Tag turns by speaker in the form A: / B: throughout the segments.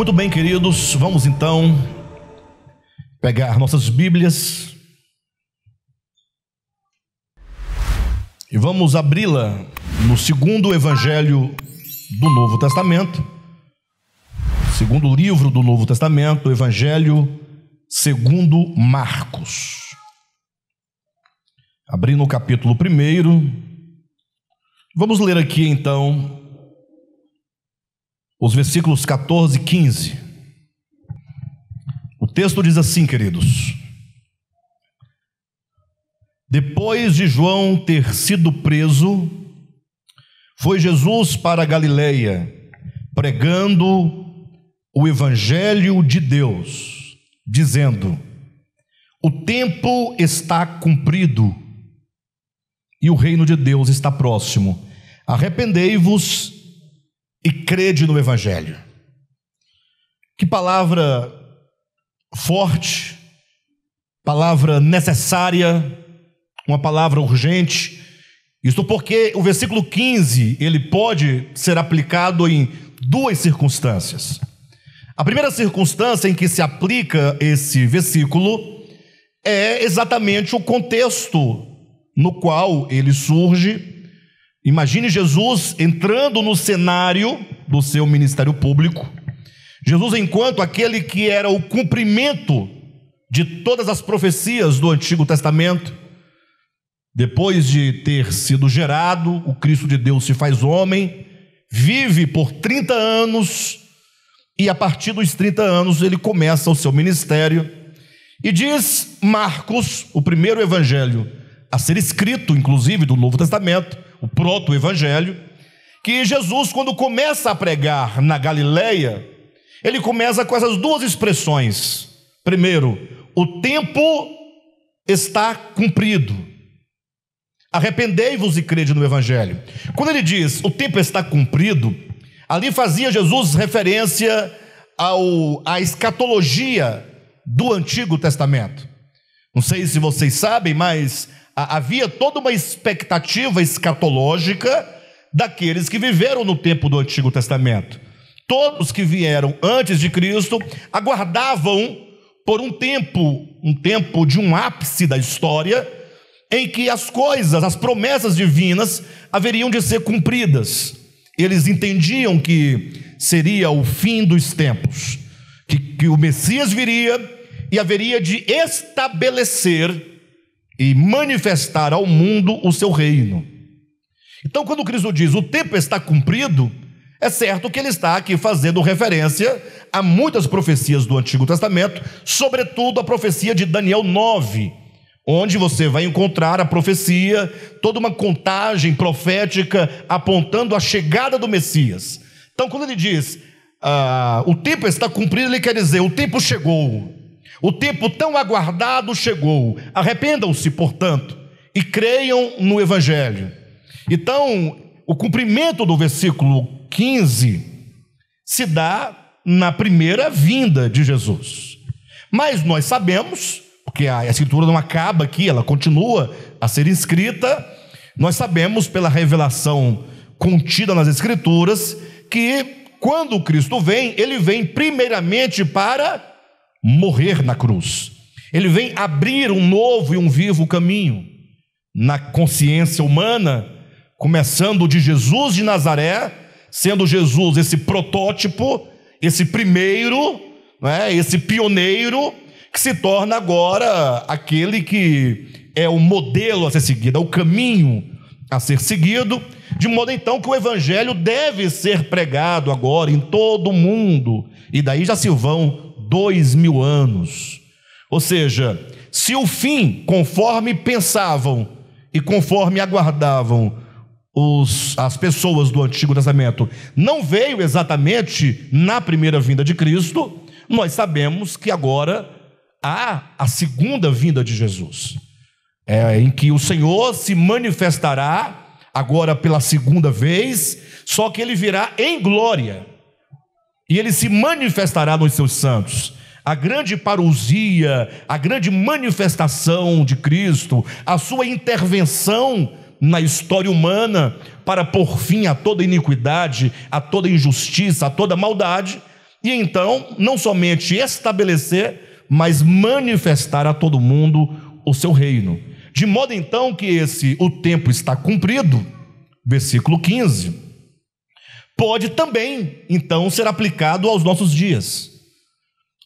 A: Muito bem, queridos, vamos então pegar nossas Bíblias e vamos abri-la no segundo Evangelho do Novo Testamento, segundo livro do Novo Testamento, o Evangelho segundo Marcos. Abrindo o capítulo 1, vamos ler aqui então os versículos 14 e 15. O texto diz assim, queridos: depois de João ter sido preso, foi Jesus para a Galileia, pregando o Evangelho de Deus, dizendo: o tempo está cumprido e o reino de Deus está próximo. Arrependei-vos e crede no Evangelho. Que palavra forte, palavra necessária, uma palavra urgente. Isto porque o versículo 15, ele pode ser aplicado em duas circunstâncias. A primeira circunstância em que se aplica esse versículo é exatamente o contexto no qual ele surge. Imagine Jesus entrando no cenário do seu ministério público. Jesus, enquanto aquele que era o cumprimento de todas as profecias do Antigo Testamento, depois de ter sido gerado, o Cristo de Deus se faz homem, vive por 30 anos, e a partir dos 30 anos ele começa o seu ministério. E diz Marcos, o primeiro evangelho a ser escrito, inclusive, do Novo Testamento, o proto-evangelho, que Jesus, quando começa a pregar na Galileia, ele começa com essas duas expressões. Primeiro, o tempo está cumprido. Arrependei-vos e crede no Evangelho. Quando ele diz o tempo está cumprido, ali fazia Jesus referência à escatologia do Antigo Testamento. Não sei se vocês sabem, mas havia toda uma expectativa escatológica daqueles que viveram no tempo do Antigo Testamento. Todos que vieram antes de Cristo aguardavam por um tempo de um ápice da história, em que as coisas, as promessas divinas haveriam de ser cumpridas. Eles entendiam que seria o fim dos tempos, que o Messias viria e haveria de estabelecer e manifestar ao mundo o seu reino. Então, quando Cristo diz o tempo está cumprido, é certo que ele está aqui fazendo referência a muitas profecias do Antigo Testamento, sobretudo a profecia de Daniel 9, onde você vai encontrar a profecia, toda uma contagem profética apontando a chegada do Messias. Então, quando ele diz o tempo está cumprido, ele quer dizer, o tempo chegou. O tempo tão aguardado chegou. Arrependam-se, portanto, e creiam no Evangelho. Então, o cumprimento do versículo 15 se dá na primeira vinda de Jesus. Mas nós sabemos, porque a Escritura não acaba aqui, ela continua a ser escrita, nós sabemos pela revelação contida nas Escrituras, que quando Cristo vem, ele vem primeiramente para morrer na cruz. Ele vem abrir um novo e um vivo caminho na consciência humana, começando de Jesus de Nazaré, sendo Jesus esse protótipo, esse primeiro, esse pioneiro, que se torna agora aquele que é o modelo a ser seguido, é o caminho a ser seguido, de modo então que o Evangelho deve ser pregado agora em todo o mundo, e daí já se vão 2000 anos. Ou seja, se o fim, conforme pensavam e conforme aguardavam as pessoas do Antigo Testamento, não veio exatamente na primeira vinda de Cristo, nós sabemos que agora há a segunda vinda de Jesus, em que o Senhor se manifestará agora pela segunda vez, só que ele virá em glória, e ele se manifestará nos seus santos. A grande parousia, a grande manifestação de Cristo, a sua intervenção na história humana para pôr fim a toda iniquidade, a toda injustiça, a toda maldade, e então não somente estabelecer, mas manifestar a todo mundo o seu reino. De modo então que o tempo está cumprido, versículo 15, pode também então ser aplicado aos nossos dias.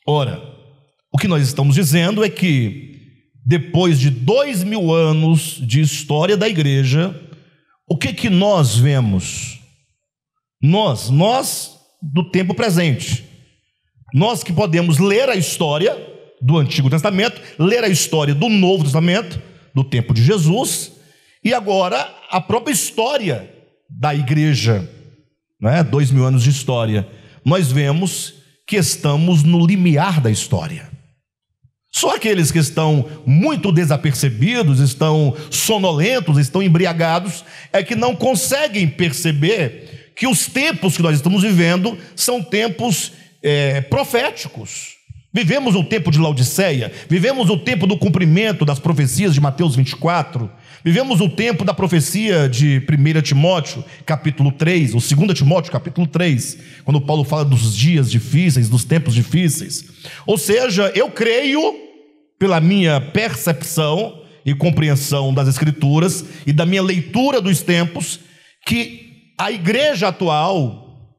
A: Ora, o que nós estamos dizendo é que depois de 2000 anos de história da igreja, o que nós vemos? Nós do tempo presente, nós que podemos ler a história do Antigo Testamento, ler a história do Novo Testamento, do tempo de Jesus, e agora a própria história da igreja, 2000 anos de história, nós vemos que estamos no limiar da história. Só aqueles que estão muito desapercebidos, estão sonolentos, estão embriagados, é que não conseguem perceber que os tempos que nós estamos vivendo são tempos proféticos. Vivemos o tempo de Laodiceia, vivemos o tempo do cumprimento das profecias de Mateus 24, vivemos o tempo da profecia de 1 Timóteo, capítulo 3, ou 2 Timóteo, capítulo 3, quando Paulo fala dos dias difíceis, dos tempos difíceis. Ou seja, eu creio, pela minha percepção e compreensão das Escrituras e da minha leitura dos tempos, que a igreja atual,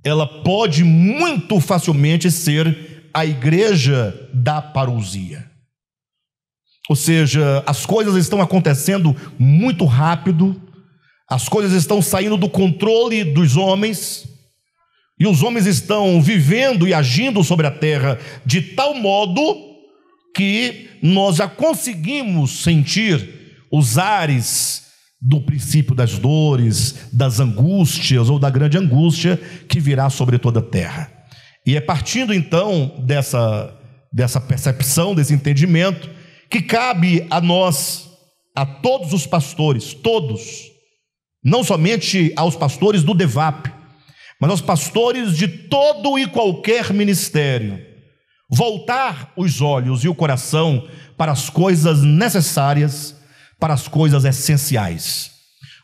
A: ela pode muito facilmente ser a igreja da parousia. Ou seja, as coisas estão acontecendo muito rápido, as coisas estão saindo do controle dos homens, e os homens estão vivendo e agindo sobre a terra de tal modo que nós já conseguimos sentir os ares do princípio das dores, das angústias ou da grande angústia que virá sobre toda a terra. E é partindo então dessa percepção, desse entendimento, que cabe a nós, a todos os pastores, todos, não somente aos pastores do DEVAP, mas aos pastores de todo e qualquer ministério, voltar os olhos e o coração para as coisas necessárias, para as coisas essenciais.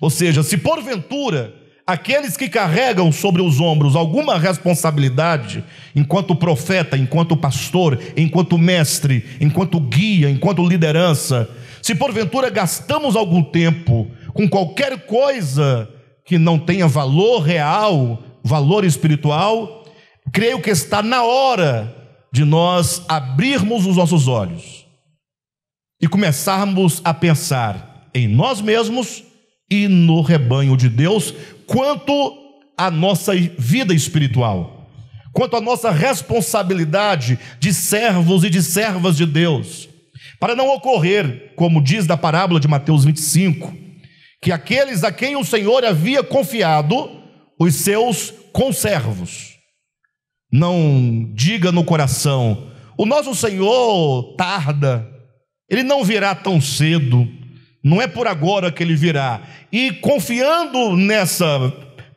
A: Ou seja, se porventura aqueles que carregam sobre os ombros alguma responsabilidade, enquanto profeta, enquanto pastor, enquanto mestre, enquanto guia, enquanto liderança, se porventura gastamos algum tempo com qualquer coisa que não tenha valor real, valor espiritual, creio que está na hora de nós abrirmos os nossos olhos e começarmos a pensar em nós mesmos e no rebanho de Deus, quanto à nossa vida espiritual, quanto à nossa responsabilidade de servos e de servas de Deus, para não ocorrer, como diz da parábola de Mateus 25, que aqueles a quem o Senhor havia confiado os seus conservos, não diga no coração: o nosso Senhor tarda, Ele não virá tão cedo, não é por agora que Ele virá. E confiando nessa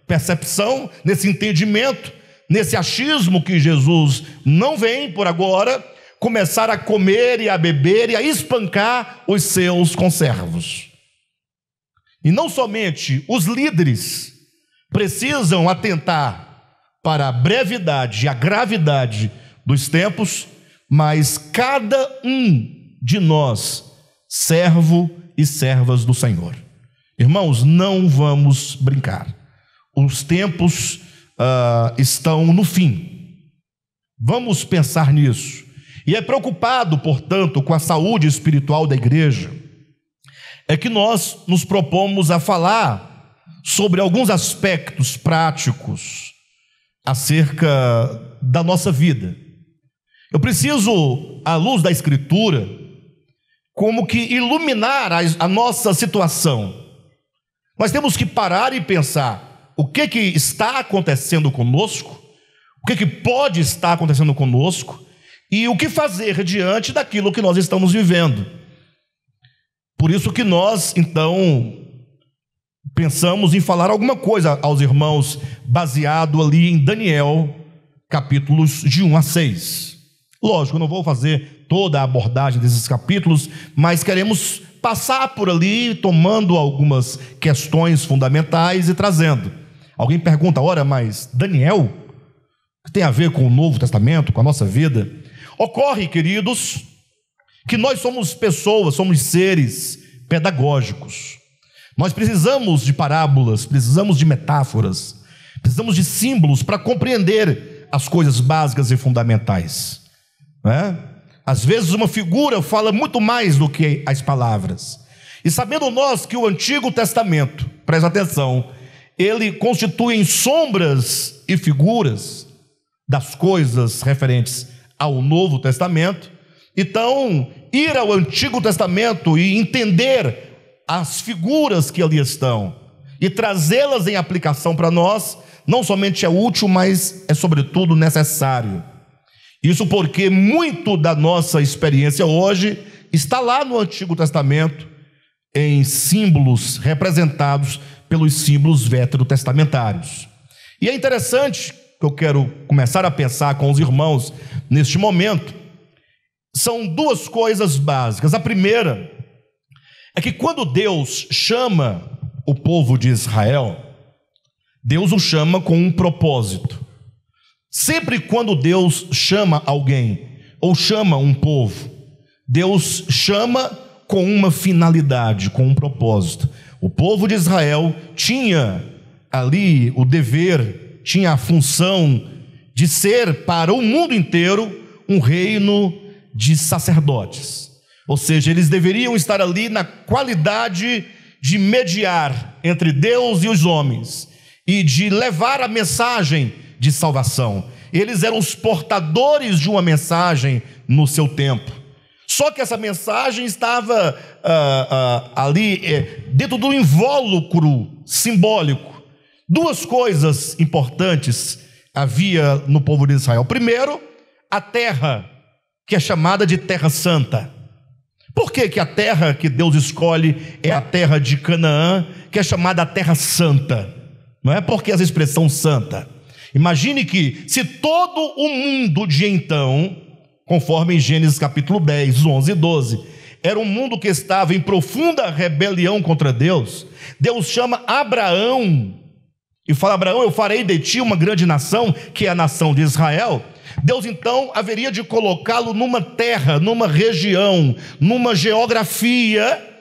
A: percepção, nesse entendimento, nesse achismo que Jesus não vem por agora, começar a comer e a beber e a espancar os seus conservos. E não somente os líderes precisam atentar para a brevidade e a gravidade dos tempos, mas cada um de nós, servo e servas do Senhor. Irmãos, não vamos brincar. Os tempos estão no fim. Vamos pensar nisso. E é preocupado, portanto, com a saúde espiritual da igreja, é que nós nos propomos a falar sobre alguns aspectos práticos acerca da nossa vida. Eu preciso, à luz da Escritura, como que iluminar a nossa situação. Nós temos que parar e pensar o que está acontecendo conosco, o que pode estar acontecendo conosco e o que fazer diante daquilo que nós estamos vivendo. Por isso que nós, então, pensamos em falar alguma coisa aos irmãos, baseado ali em Daniel, capítulos de 1 a 6. Lógico, eu não vou fazer toda a abordagem desses capítulos, mas queremos passar por ali, tomando algumas questões fundamentais e trazendo. Alguém pergunta: ora, mas Daniel? que tem a ver com o Novo Testamento, com a nossa vida. Ocorre, queridos, que nós somos pessoas, somos seres pedagógicos. Nós precisamos de parábolas, precisamos de metáforas, precisamos de símbolos para compreender as coisas básicas e fundamentais, né? Às vezes uma figura fala muito mais do que as palavras. E sabendo nós que o Antigo Testamento, presta atenção, ele constitui em sombras e figuras das coisas referentes ao Novo Testamento, então ir ao Antigo Testamento e entender as figuras que ali estão e trazê-las em aplicação para nós, não somente é útil, mas é sobretudo necessário. Isso porque muito da nossa experiência hoje está lá no Antigo Testamento, em símbolos representados pelos símbolos veterotestamentários. E é interessante, que eu quero começar a pensar com os irmãos neste momento, são duas coisas básicas. A primeira é que quando Deus chama o povo de Israel, Deus o chama com um propósito. Sempre quando Deus chama alguém, ou chama um povo, Deus chama com uma finalidade, com um propósito. O povo de Israel tinha ali o dever, tinha a função de ser para o mundo inteiro um reino de sacerdotes. Ou seja, eles deveriam estar ali na qualidade de mediar entre Deus e os homens e de levar a mensagem de salvação. Eles eram os portadores de uma mensagem no seu tempo. Só que essa mensagem estava ali dentro do invólucro simbólico. Duas coisas importantes havia no povo de Israel. Primeiro, a terra, que é chamada de Terra Santa. Por que a terra que Deus escolhe é a terra de Canaã, que é chamada a Terra Santa? Não é porque essa expressão santa. Imagine que se todo o mundo de então, conforme em Gênesis capítulo 10, 11 e 12, era um mundo que estava em profunda rebelião contra Deus, Deus chama Abraão e fala: Abraão, eu farei de ti uma grande nação, que é a nação de Israel. Deus então haveria de colocá-lo numa terra, numa região, numa geografia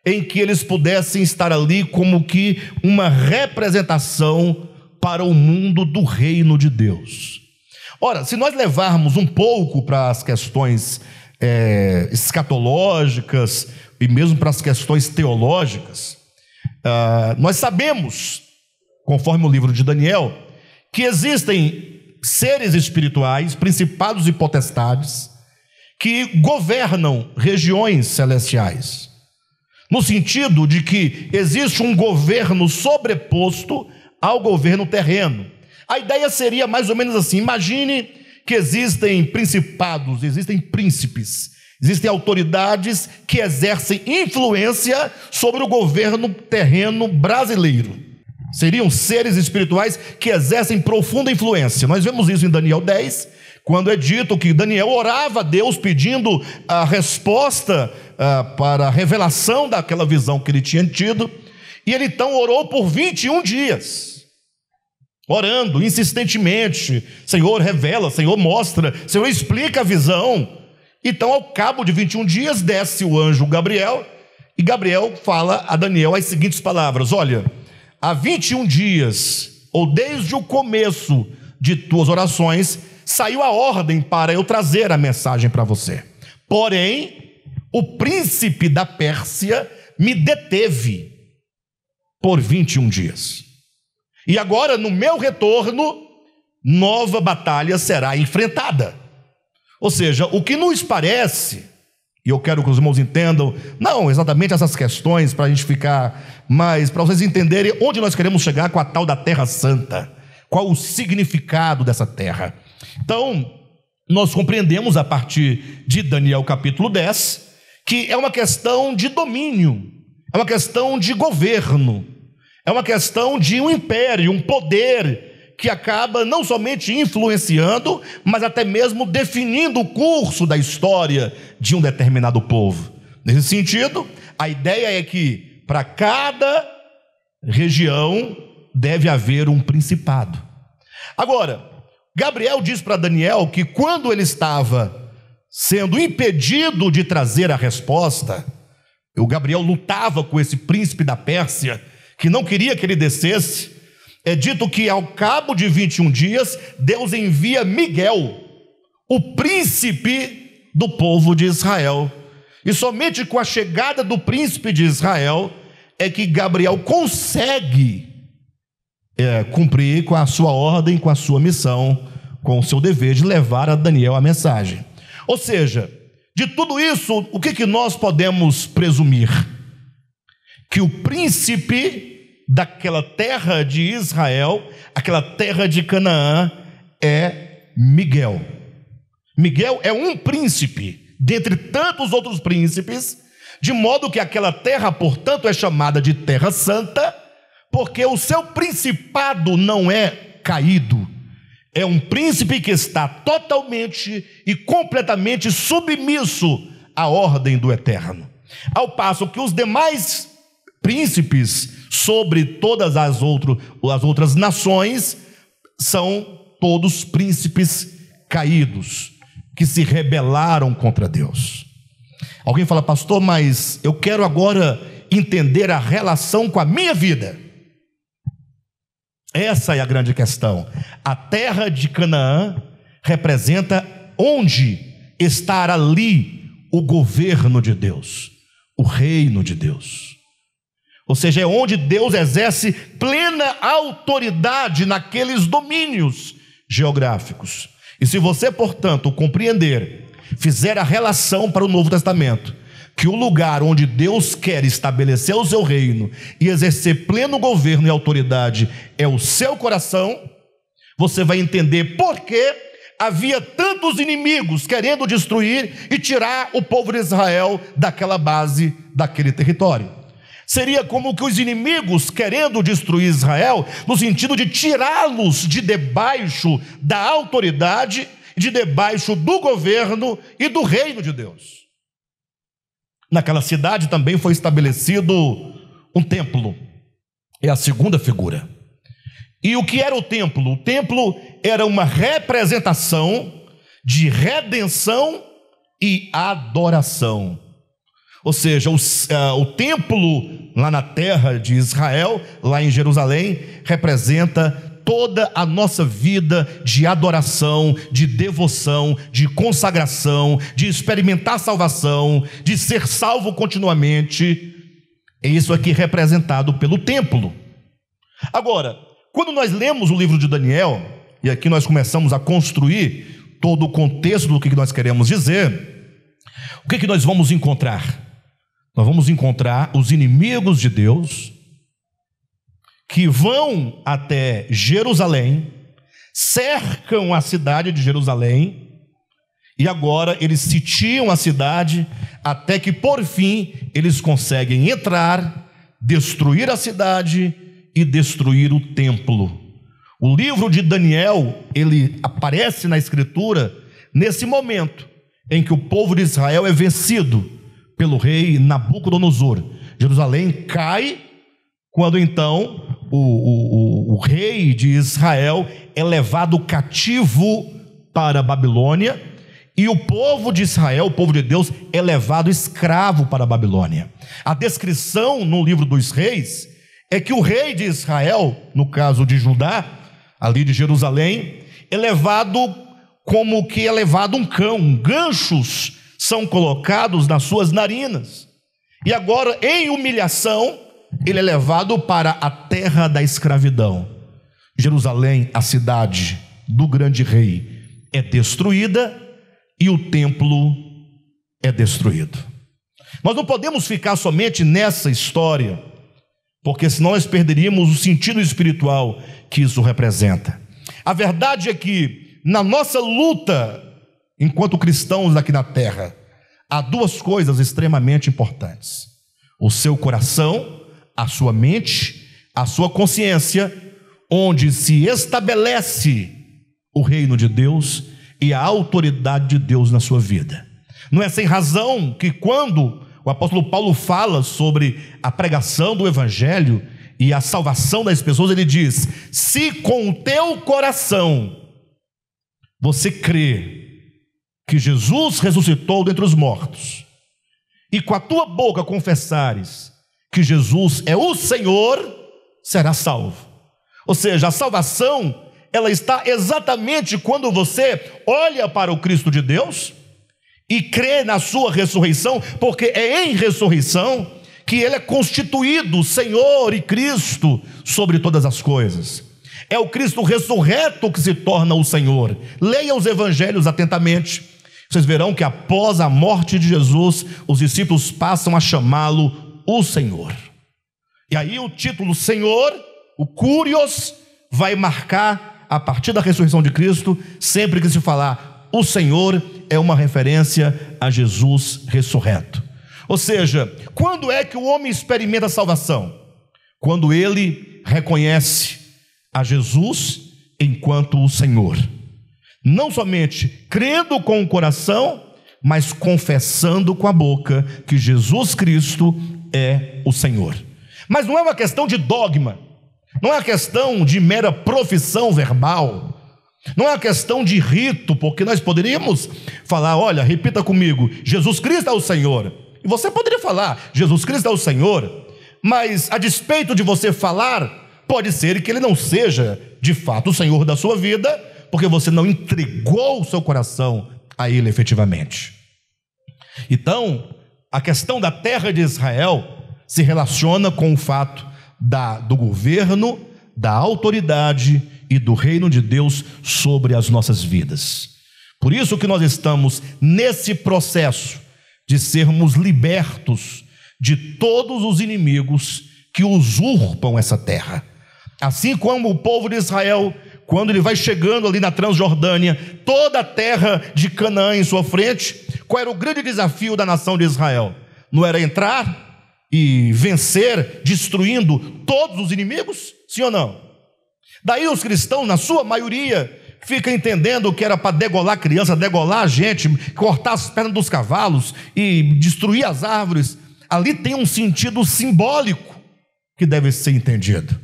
A: em que eles pudessem estar ali como que uma representação para o mundo do reino de Deus. Ora, se nós levarmos um pouco para as questões escatológicas e mesmo para as questões teológicas, nós sabemos, conforme o livro de Daniel, que existem seres espirituais, principados e potestades, que governam regiões celestiais, no sentido de que existe um governo sobreposto ao governo terreno. A ideia seria mais ou menos assim: imagine que existem principados, existem príncipes, existem autoridades que exercem influência sobre o governo terreno brasileiro. Seriam seres espirituais que exercem profunda influência. Nós vemos isso em Daniel 10, quando é dito que Daniel orava a Deus pedindo a resposta para a revelação daquela visão que ele tinha tido, e ele então orou por 21 dias, orando insistentemente: Senhor, revela, Senhor, mostra, Senhor, explica a visão. Então, ao cabo de 21 dias, desce o anjo Gabriel, e Gabriel fala a Daniel as seguintes palavras: olha, há 21 dias, ou desde o começo de tuas orações, saiu a ordem para eu trazer a mensagem para você. Porém, o príncipe da Pérsia me deteve por 21 dias. E agora, no meu retorno, nova batalha será enfrentada. Ou seja, o que nos parece, e eu quero que os irmãos entendam, não exatamente essas questões para a gente ficar, mas para vocês entenderem onde nós queremos chegar com a tal da Terra Santa, qual o significado dessa terra. Então, nós compreendemos a partir de Daniel capítulo 10, que é uma questão de domínio, é uma questão de governo, é uma questão de um império, um poder que acaba não somente influenciando, mas até mesmo definindo o curso da história de um determinado povo. Nesse sentido, a ideia é que para cada região deve haver um principado. Agora, Gabriel diz para Daniel que quando ele estava sendo impedido de trazer a resposta, o Gabriel lutava com esse príncipe da Pérsia, que não queria que ele descesse. É dito que ao cabo de 21 dias, Deus envia Miguel, o príncipe do povo de Israel. E somente com a chegada do príncipe de Israel é que Gabriel consegue cumprir com a sua ordem, com a sua missão, com o seu dever de levar a Daniel a mensagem. Ou seja, de tudo isso, o que nós podemos presumir? Que o príncipe daquela terra de Israel, aquela terra de Canaã, é Miguel. Miguel é um príncipe dentre tantos outros príncipes, de modo que aquela terra, portanto, é chamada de Terra Santa, porque o seu principado não é caído. É um príncipe que está totalmente e completamente submisso à ordem do Eterno. Ao passo que os demais príncipes sobre todas as outras nações são todos príncipes caídos, que se rebelaram contra Deus. Alguém fala: pastor, mas eu quero agora entender a relação com a minha vida. Essa é a grande questão. A terra de Canaã representa onde está ali o governo de Deus, o reino de Deus. Ou seja, é onde Deus exerce plena autoridade naqueles domínios geográficos. E se você, portanto, compreender, fizer a relação para o Novo Testamento, que o lugar onde Deus quer estabelecer o seu reino e exercer pleno governo e autoridade é o seu coração, você vai entender por que havia tantos inimigos querendo destruir e tirar o povo de Israel daquela base, daquele território. Seria como que os inimigos querendo destruir Israel, no sentido de tirá-los de debaixo da autoridade, de debaixo do governo e do reino de Deus. Naquela cidade também foi estabelecido um templo, é a segunda figura. E o que era o templo? O templo era uma representação de redenção e adoração. Ou seja, o templo lá na terra de Israel, lá em Jerusalém, representa toda a nossa vida de adoração, de devoção, de consagração, de experimentar salvação, de ser salvo continuamente. É isso aqui representado pelo templo. Agora, quando nós lemos o livro de Daniel, e aqui nós começamos a construir todo o contexto do que nós queremos dizer, o que nós vamos encontrar? Nós vamos encontrar os inimigos de Deus que vão até Jerusalém, cercam a cidade de Jerusalém, e agora eles sitiam a cidade, até que por fim eles conseguem entrar, destruir a cidade e destruir o templo. O livro de Daniel, ele aparece na Escritura nesse momento em que o povo de Israel é vencido pelo rei Nabucodonosor. Jerusalém cai quando então o rei de Israel é levado cativo para a Babilônia, e o povo de Israel, o povo de Deus, é levado escravo para a Babilônia. A descrição no livro dos reis é que o rei de Israel, no caso de Judá, ali de Jerusalém, é levado como que é levado um cão. Ganchos são colocados nas suas narinas, e agora em humilhação ele é levado para a terra da escravidão. Jerusalém, a cidade do grande rei, é destruída e o templo é destruído. Nós não podemos ficar somente nessa história, porque senão nós perderíamos o sentido espiritual que isso representa. A verdade é que na nossa luta enquanto cristãos aqui na terra, há duas coisas extremamente importantes: o seu coração, a sua mente, a sua consciência, onde se estabelece o reino de Deus e a autoridade de Deus na sua vida. Não é sem razão que quando o apóstolo Paulo fala sobre a pregação do evangelho e a salvação das pessoas, ele diz: se com o teu coração você crê que Jesus ressuscitou dentre os mortos, e com a tua boca confessares que Jesus é o Senhor, será salvo. Ou seja, a salvação, ela está exatamente quando você olha para o Cristo de Deus e crê na sua ressurreição, porque é em ressurreição que ele é constituído Senhor e Cristo sobre todas as coisas. É o Cristo ressurreto que se torna o Senhor. Leia os evangelhos atentamente, vocês verão que após a morte de Jesus, os discípulos passam a chamá-lo o Senhor. E aí o título Senhor, o Curios, vai marcar a partir da ressurreição de Cristo. Sempre que se falar o Senhor, é uma referência a Jesus ressurreto. Ou seja, quando é que o homem experimenta a salvação? Quando ele reconhece a Jesus enquanto o Senhor, não somente crendo com o coração, mas confessando com a boca que Jesus Cristo é o Senhor. Mas não é uma questão de dogma, não é uma questão de mera profissão verbal, não é uma questão de rito, porque nós poderíamos falar, olha, repita comigo, Jesus Cristo é o Senhor. E você poderia falar, Jesus Cristo é o Senhor, mas a despeito de você falar, pode ser que ele não seja de fato o Senhor da sua vida, porque você não entregou o seu coração a ele efetivamente. Então, a questão da terra de Israel se relaciona com o fato do governo, da autoridade e do reino de Deus sobre as nossas vidas. Por isso que nós estamos nesse processo de sermos libertos de todos os inimigos que usurpam essa terra. Assim como o povo de Israel, quando ele vai chegando ali na Transjordânia, toda a terra de Canaã em sua frente, qual era o grande desafio da nação de Israel? Não era entrar e vencer, destruindo todos os inimigos? Sim ou não? Daí os cristãos, na sua maioria, ficam entendendo que era para degolar criança, degolar a gente, cortar as pernas dos cavalos e destruir as árvores. Ali tem um sentido simbólico que deve ser entendido.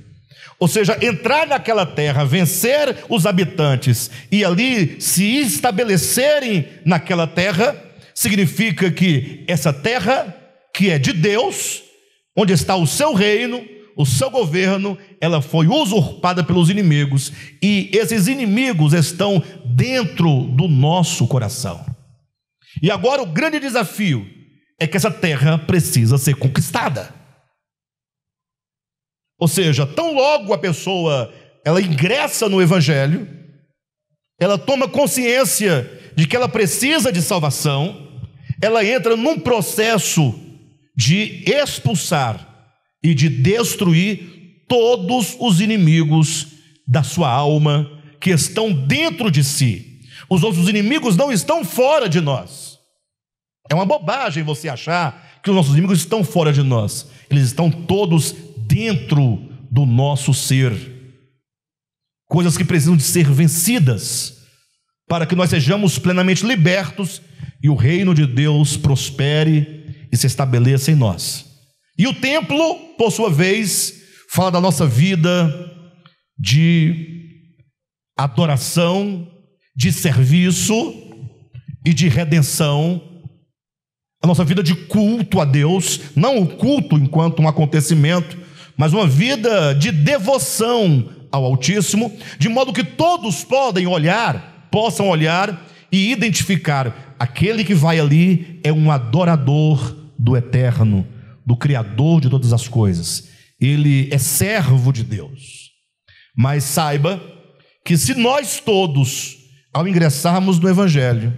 A: Ou seja, entrar naquela terra, vencer os habitantes e ali se estabelecerem naquela terra, significa que essa terra, que é de Deus, onde está o seu reino, o seu governo, ela foi usurpada pelos inimigos, e esses inimigos estão dentro do nosso coração. E agora o grande desafio é que essa terra precisa ser conquistada. Ou seja, tão logo a pessoa ela ingressa no evangelho, ela toma consciência de que ela precisa de salvação, ela entra num processo de expulsar e de destruir todos os inimigos da sua alma que estão dentro de si. Os outros inimigos não estão fora de nós. É uma bobagem você achar que os nossos inimigos estão fora de nós. Eles estão todos dentro do nosso ser. Coisas que precisam de ser vencidas para que nós sejamos plenamente libertos e o reino de Deus prospere e se estabeleça em nós. E o templo, por sua vez, fala da nossa vida de adoração, de serviço e de redenção. A nossa vida de culto a Deus, não o culto enquanto um acontecimento, mas uma vida de devoção ao Altíssimo, de modo que todos possam olhar e identificar aquele que vai ali é um adorador do Eterno, do Criador de todas as coisas. Ele é servo de Deus. Mas saiba que se nós todos, ao ingressarmos no Evangelho,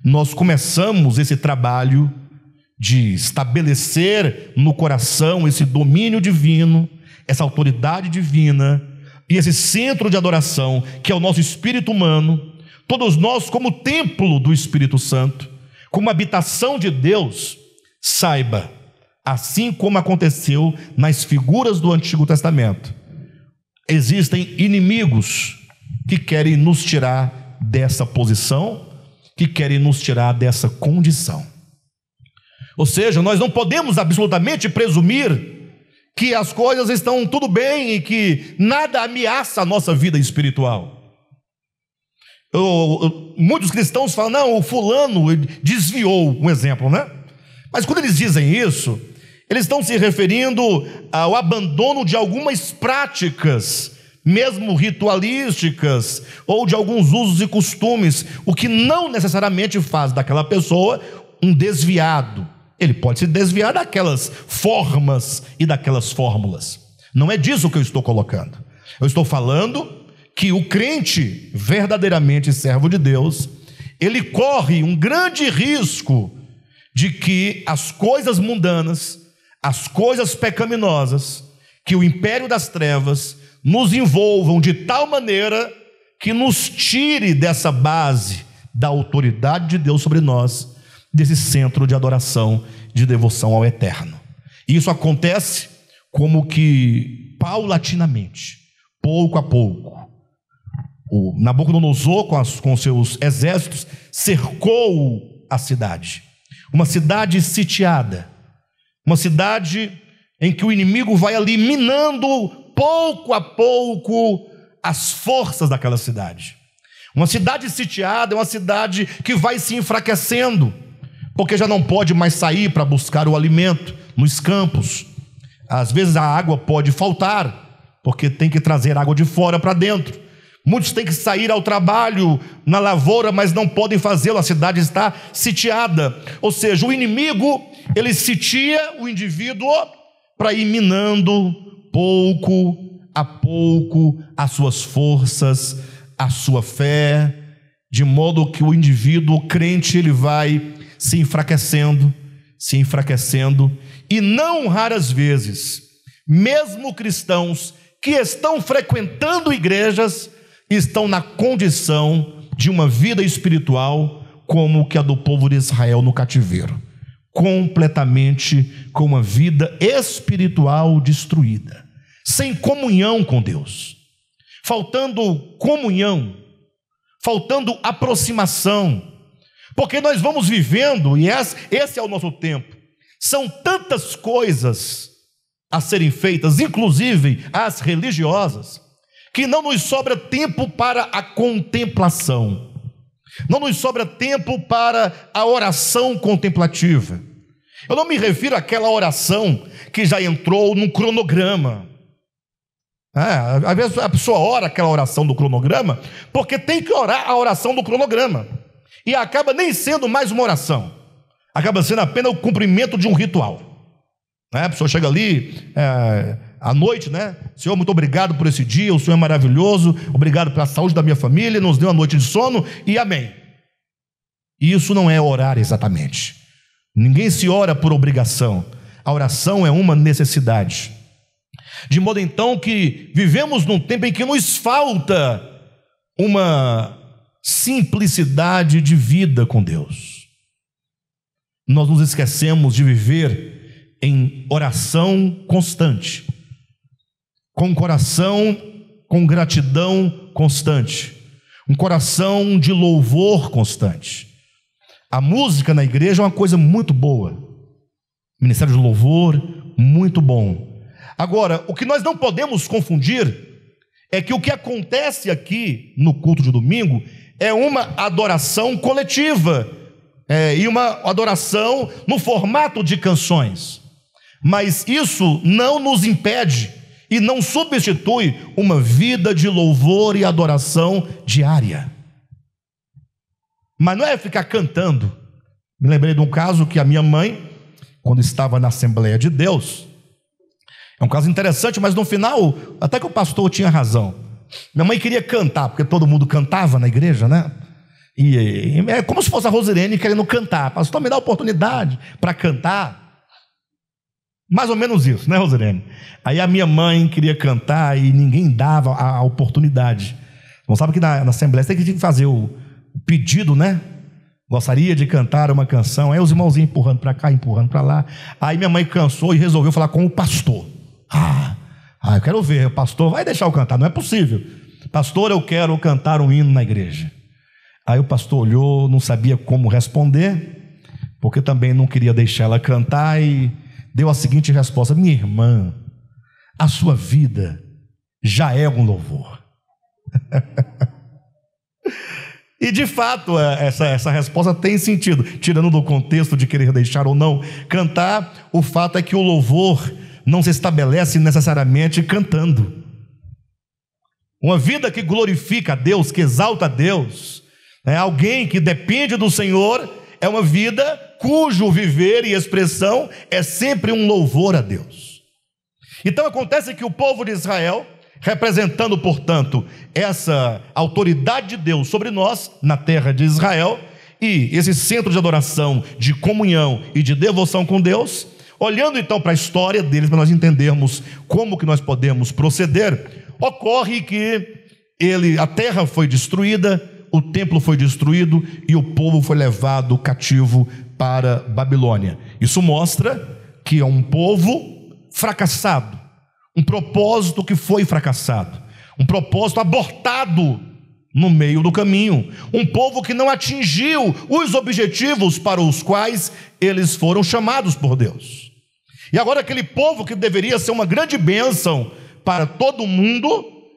A: nós começamos esse trabalho de estabelecer no coração esse domínio divino, essa autoridade divina e esse centro de adoração que é o nosso espírito humano, todos nós como templo do Espírito Santo, como habitação de Deus. Saiba, assim como aconteceu nas figuras do Antigo Testamento, existem inimigos que querem nos tirar dessa posição, que querem nos tirar dessa condição. Ou seja, nós não podemos absolutamente presumir que as coisas estão tudo bem e que nada ameaça a nossa vida espiritual. Muitos cristãos falam, não, o fulano desviou, um exemplo, né? Mas quando eles dizem isso, eles estão se referindo ao abandono de algumas práticas, mesmo ritualísticas, ou de alguns usos e costumes, o que não necessariamente faz daquela pessoa um desviado. Ele pode se desviar daquelas formas e daquelas fórmulas. Não é disso que eu estou colocando. Eu estou falando que o crente verdadeiramente servo de Deus, ele corre um grande risco de que as coisas mundanas, as coisas pecaminosas, que o império das trevas nos envolvam de tal maneira que nos tire dessa base da autoridade de Deus sobre nós, desse centro de adoração, de devoção ao eterno. E isso acontece como que paulatinamente, pouco a pouco. O Nabucodonosor, com seus exércitos, cercou a cidade. Uma cidade sitiada. Uma cidade em que o inimigo vai ali minando pouco a pouco as forças daquela cidade. Uma cidade sitiada é uma cidade que vai se enfraquecendo, porque já não pode mais sair para buscar o alimento nos campos. Às vezes a água pode faltar, porque tem que trazer água de fora para dentro. Muitos têm que sair ao trabalho na lavoura, mas não podem fazê-lo, a cidade está sitiada. Ou seja, o inimigo, ele sitia o indivíduo para ir minando pouco a pouco as suas forças, a sua fé, de modo que o indivíduo, o crente, ele vai se enfraquecendo, e não raras vezes, mesmo cristãos que estão frequentando igrejas, estão na condição de uma vida espiritual como que a do povo de Israel no cativeiro, completamente com uma vida espiritual destruída, sem comunhão com Deus, faltando comunhão, faltando aproximação, porque nós vamos vivendo, e esse é o nosso tempo, são tantas coisas a serem feitas, inclusive as religiosas, que não nos sobra tempo para a contemplação, não nos sobra tempo para a oração contemplativa. Eu não me refiro àquela oração que já entrou num cronograma. Às vezes a pessoa ora aquela oração do cronograma, porque tem que orar a oração do cronograma, e acaba nem sendo mais uma oração, acaba sendo apenas o cumprimento de um ritual. A pessoa chega ali à noite, né? Senhor, muito obrigado por esse dia, o Senhor é maravilhoso, obrigado pela saúde da minha família, nos deu uma noite de sono, e amém. E isso não é orar exatamente. Ninguém se ora por obrigação, a oração é uma necessidade. De modo então que vivemos num tempo em que nos falta uma simplicidade de vida com Deus. Nós nos esquecemos de viver em oração constante, com coração, com gratidão constante, um coração de louvor constante. A música na igreja é uma coisa muito boa, ministério de louvor, muito bom. Agora, o que nós não podemos confundir é que o que acontece aqui no culto de domingo é uma adoração coletiva, e uma adoração no formato de canções, mas isso não nos impede e não substitui uma vida de louvor e adoração diária. Mas não é ficar cantando. Me lembrei de um caso que a minha mãe, quando estava na Assembleia de Deus, é um caso interessante, mas no final, até que o pastor tinha razão. Minha mãe queria cantar, porque todo mundo cantava na igreja, né? E é como se fosse a Rosirene querendo cantar. Pastor, me dá oportunidade para cantar. Mais ou menos isso, né, Rosirene? Aí a minha mãe queria cantar e ninguém dava a oportunidade. Não sabe que na Assembleia você tem que fazer o pedido, né? Gostaria de cantar uma canção. Aí os irmãozinhos empurrando para cá, empurrando para lá. Aí minha mãe cansou e resolveu falar com o pastor. Eu quero ver, o pastor vai deixar eu cantar? Não é possível. Pastor, eu quero cantar um hino na igreja. Aí o pastor olhou, não sabia como responder, porque também não queria deixar ela cantar, e deu a seguinte resposta: minha irmã, a sua vida já é um louvor. E de fato, essa resposta tem sentido, tirando do contexto de querer deixar ou não cantar. O fato é que o louvor não se estabelece necessariamente cantando. Uma vida que glorifica a Deus, que exalta a Deus, alguém que depende do Senhor, é uma vida cujo viver e expressão é sempre um louvor a Deus. Então acontece que o povo de Israel, representando, portanto, essa autoridade de Deus sobre nós, na terra de Israel, e esse centro de adoração, de comunhão e de devoção com Deus, olhando então para a história deles, para nós entendermos como que nós podemos proceder, ocorre que a terra foi destruída, o templo foi destruído e o povo foi levado cativo para Babilônia. Isso mostra que é um povo fracassado, um propósito que foi fracassado, um propósito abortado no meio do caminho, um povo que não atingiu os objetivos para os quais eles foram chamados por Deus. E agora aquele povo que deveria ser uma grande bênção para todo mundo,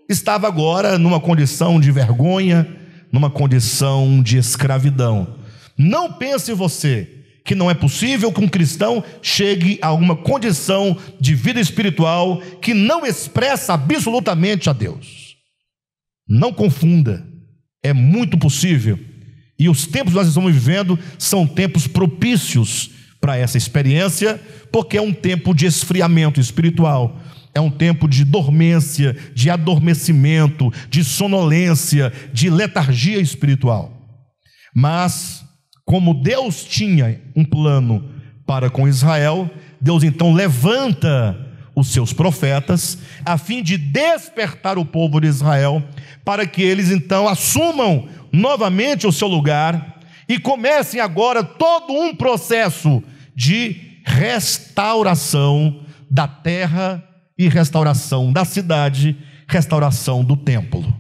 A: estava agora numa condição de vergonha, numa condição de escravidão. Não pense você que não é possível que um cristão chegue a uma condição de vida espiritual que não expressa absolutamente a Deus. Não confunda, é muito possível. E os tempos que nós estamos vivendo são tempos propícios para essa experiência, porque é um tempo de esfriamento espiritual, é um tempo de dormência, de adormecimento, de sonolência, de letargia espiritual. Mas como Deus tinha um plano para com Israel, Deus então levanta os seus profetas, a fim de despertar o povo de Israel, para que eles então assumam novamente o seu lugar, e comecem agora todo um processo de restauração da terra, e restauração da cidade, restauração do templo.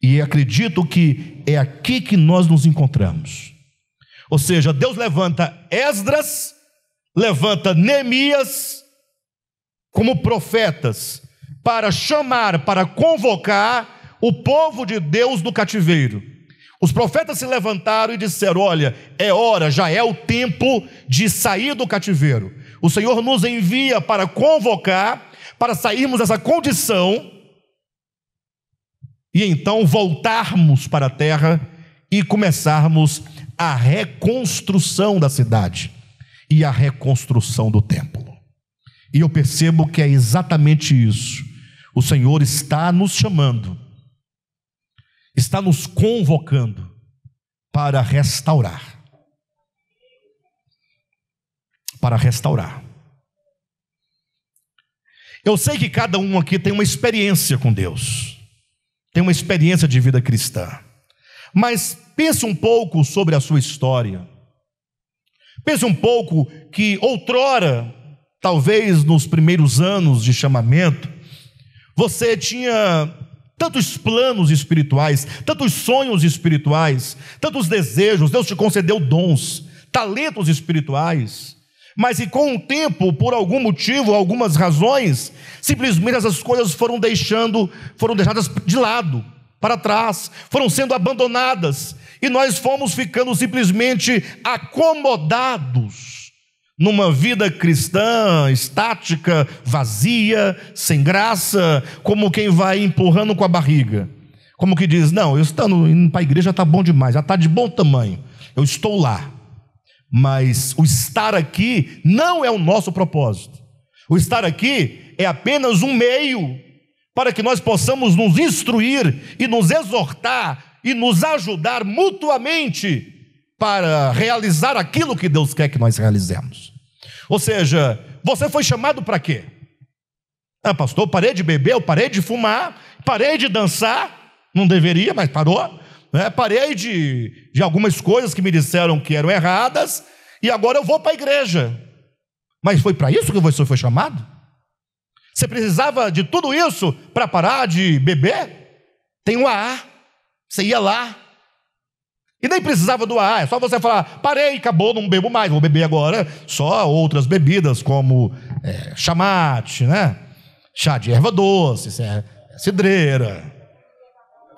A: E acredito que é aqui que nós nos encontramos. Ou seja, Deus levanta Esdras, levanta Neemias como profetas para chamar, para convocar o povo de Deus do cativeiro. Os profetas se levantaram e disseram: olha, é hora, já é o tempo de sair do cativeiro. O Senhor nos envia para convocar, para sairmos dessa condição e então voltarmos para a terra e começarmos a reconstrução da cidade e a reconstrução do templo. E eu percebo que é exatamente isso. O Senhor está nos chamando, está nos convocando para restaurar. Para restaurar. Eu sei que cada um aqui tem uma experiência com Deus, tem uma experiência de vida cristã, mas pense um pouco sobre a sua história. Pense um pouco que outrora, talvez nos primeiros anos de chamamento, você tinha tantos planos espirituais, tantos sonhos espirituais, tantos desejos. Deus te concedeu dons, talentos espirituais, mas e com o tempo, por algum motivo, algumas razões, simplesmente essas coisas foram deixadas de lado, para trás, foram sendo abandonadas, e nós fomos ficando simplesmente acomodados numa vida cristã estática, vazia, sem graça, como quem vai empurrando com a barriga, como que diz: não, eu estando indo para a igreja está bom demais, já está de bom tamanho, eu estou lá. Mas o estar aqui não é o nosso propósito. O estar aqui é apenas um meio para que nós possamos nos instruir e nos exortar e nos ajudar mutuamente para realizar aquilo que Deus quer que nós realizemos. Ou seja, você foi chamado para quê? Pastor, eu parei de beber, eu parei de fumar, parei de dançar, não deveria, mas parou. Parei de algumas coisas que me disseram que eram erradas, e agora eu vou para a igreja. Mas foi para isso que você foi chamado? Você precisava de tudo isso para parar de beber? Tem um AA, você ia lá, e nem precisava do AA, é só você falar: parei, acabou, não bebo mais, vou beber agora só outras bebidas, como chamate, chá de erva doce, cidreira,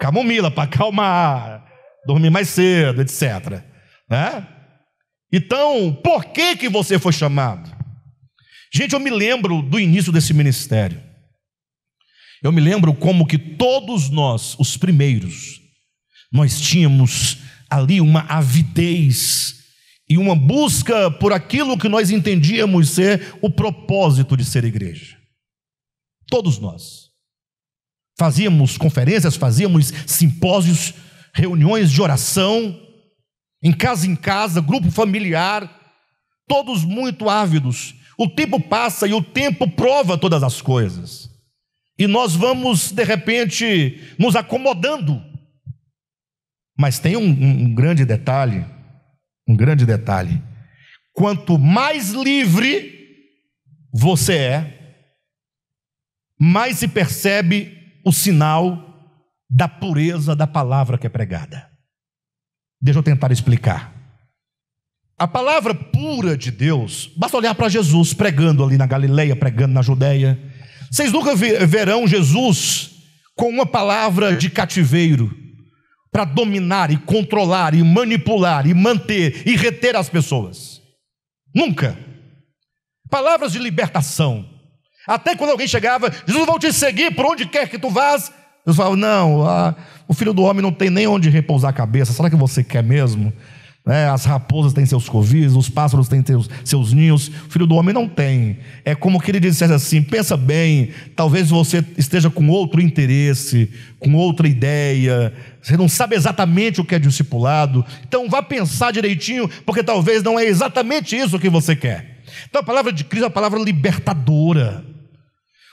A: camomila para acalmar, dormir mais cedo, etc. Né? Então, por que você foi chamado? Gente, eu me lembro do início desse ministério. Eu me lembro como que todos nós, os primeiros, nós tínhamos ali uma avidez e uma busca por aquilo que nós entendíamos ser o propósito de ser igreja. Todos nós. Fazíamos conferências, fazíamos simpósios, reuniões de oração, em casa, grupo familiar, todos muito ávidos. O tempo passa e o tempo prova todas as coisas. E nós vamos, de repente, nos acomodando. Mas tem um grande detalhe, Quanto mais livre você é, mais se percebe o sinal da pureza da palavra que é pregada. Deixa eu tentar explicar. A palavra pura de Deus, basta olhar para Jesus pregando ali na Galileia, pregando na Judeia. Vocês nunca verão Jesus com uma palavra de cativeiro para dominar e controlar e manipular e manter e reter as pessoas. Nunca. Palavras de libertação. Até quando alguém chegava, Jesus vai te seguir por onde quer que tu vás. Jesus falava, não, o filho do homem não tem nem onde repousar a cabeça. Será que você quer mesmo? As raposas têm seus covis, os pássaros têm seus ninhos, o filho do homem não tem. É como que ele dissesse assim, pensa bem, talvez você esteja com outro interesse, com outra ideia, você não sabe exatamente o que é discipulado, então vá pensar direitinho, porque talvez não é exatamente isso que você quer. Então a palavra de Cristo é uma palavra libertadora,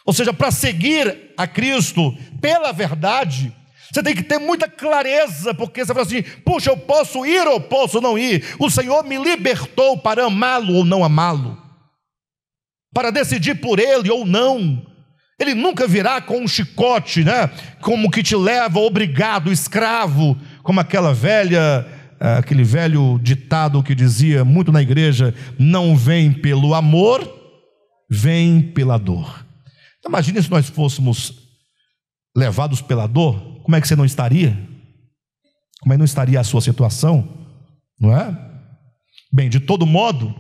A: ou seja, para seguir a Cristo pela verdade, você tem que ter muita clareza, porque você fala assim, puxa, eu posso ir ou posso não ir? O Senhor me libertou para amá-lo ou não amá-lo, para decidir por Ele ou não. Ele nunca virá com um chicote, né? Como que te leva obrigado, escravo, como aquele velho ditado que dizia muito na igreja, não vem pelo amor, vem pela dor. Então, imagine se nós fôssemos levados pela dor, como é que você não estaria? Como é que não estaria a sua situação? Não é? Bem, de todo modo,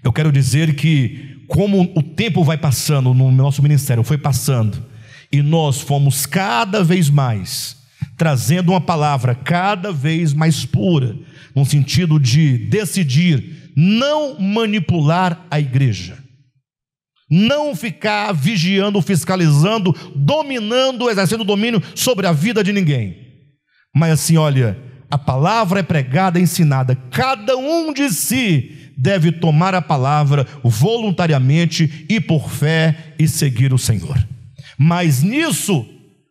A: eu quero dizer que como o tempo vai passando no nosso ministério, foi passando, e nós fomos cada vez mais trazendo uma palavra cada vez mais pura, no sentido de decidir não manipular a igreja, não ficar vigiando, fiscalizando, dominando, exercendo domínio sobre a vida de ninguém, mas assim, olha, a palavra é pregada, ensinada, cada um de si deve tomar a palavra voluntariamente e por fé e seguir o Senhor. Mas nisso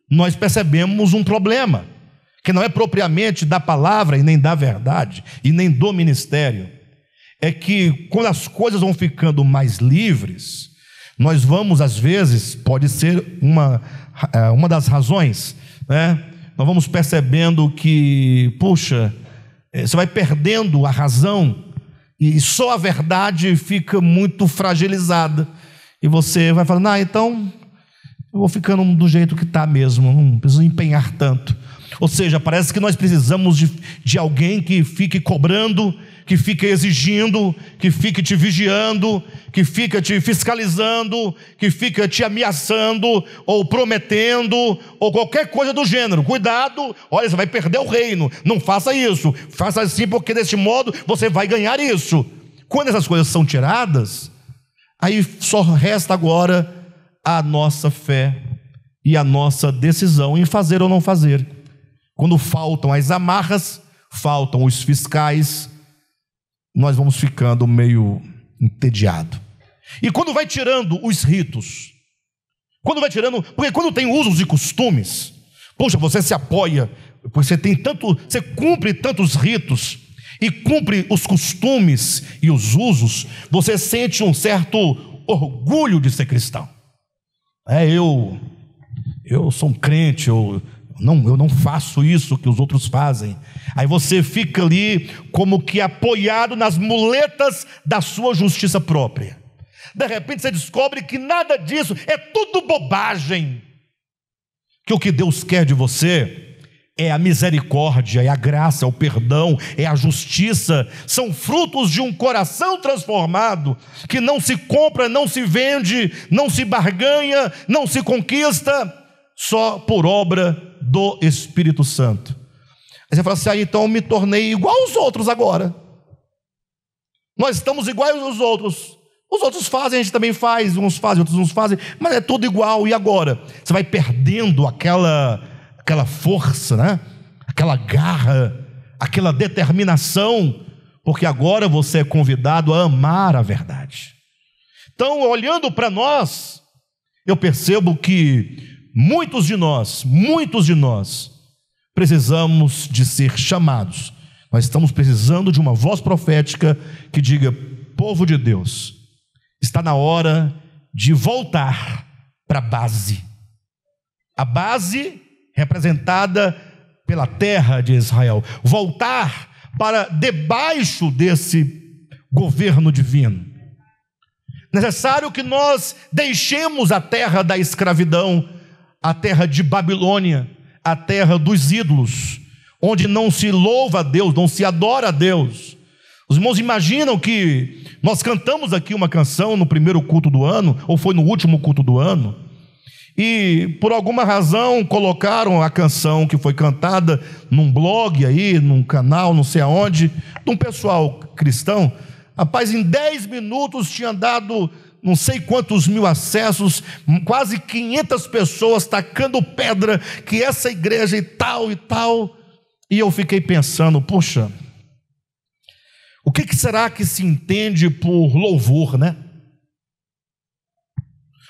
A: nós percebemos um problema, que não é propriamente da palavra e nem da verdade e nem do ministério, é que quando as coisas vão ficando mais livres, nós vamos, às vezes, pode ser uma das razões, né? Nós vamos percebendo que, puxa, você vai perdendo a razão e só a verdade fica muito fragilizada. E você vai falando, então eu vou ficando do jeito que está mesmo, não preciso empenhar tanto. Ou seja, parece que nós precisamos de alguém que fique cobrando, que fique exigindo, que fique te vigiando, que fica te fiscalizando, que fica te ameaçando, ou prometendo, ou qualquer coisa do gênero. Cuidado, olha, você vai perder o reino, não faça isso, faça assim porque desse modo você vai ganhar isso. Quando essas coisas são tiradas, aí só resta agora a nossa fé e a nossa decisão em fazer ou não fazer. Quando faltam as amarras, faltam os fiscais, nós vamos ficando meio entediado. E quando vai tirando os ritos, porque quando tem usos e costumes, poxa, você se apoia, você cumpre tantos ritos e cumpre os costumes e os usos, você sente um certo orgulho de ser cristão. Eu sou um crente, eu não faço isso que os outros fazem. Aí você fica ali como que apoiado nas muletas da sua justiça própria. De repente você descobre que nada disso é tudo bobagem. Que o que Deus quer de você é a misericórdia, é a graça, é o perdão, é a justiça, são frutos de um coração transformado, que não se compra, não se vende, não se barganha, não se conquista, só por obra do Espírito Santo. Aí você fala assim: então eu me tornei igual aos outros agora. Nós estamos iguais aos outros. Os outros fazem, a gente também faz, uns fazem, outros não fazem, mas é tudo igual. E agora? Você vai perdendo aquela força, né? Aquela garra, aquela determinação, porque agora você é convidado a amar a verdade. Então, olhando para nós, eu percebo que muitos de nós precisamos de ser chamados. Nós estamos precisando de uma voz profética que diga: povo de Deus, está na hora de voltar para a base. A base representada pela terra de Israel. Voltar para debaixo desse governo divino. Necessário que nós deixemos a terra da escravidão, a terra de Babilônia, a terra dos ídolos, onde não se louva a Deus, não se adora a Deus. Os irmãos imaginam que nós cantamos aqui uma canção no primeiro culto do ano, ou foi no último culto do ano, e por alguma razão colocaram a canção que foi cantada num blog aí, num canal, não sei aonde, de um pessoal cristão. Rapaz, em 10 minutos tinha dado não sei quantos mil acessos, quase 500 pessoas tacando pedra, que essa igreja e tal, e eu fiquei pensando: puxa, o que será que se entende por louvor, né?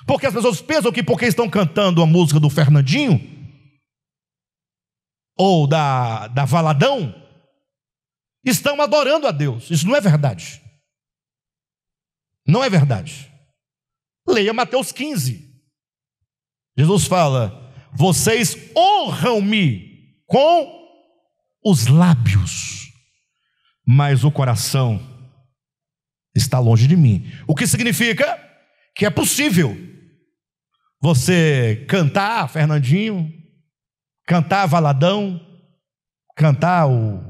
A: Porque as pessoas pensam que porque estão cantando a música do Fernandinho, ou da Valadão, estão adorando a Deus. Isso não é verdade. Não é verdade. Leia Mateus 15. Jesus fala: vocês honram-me com os lábios, mas o coração está longe de mim. O que significa que é possível você cantar Fernandinho, cantar Valadão, cantar o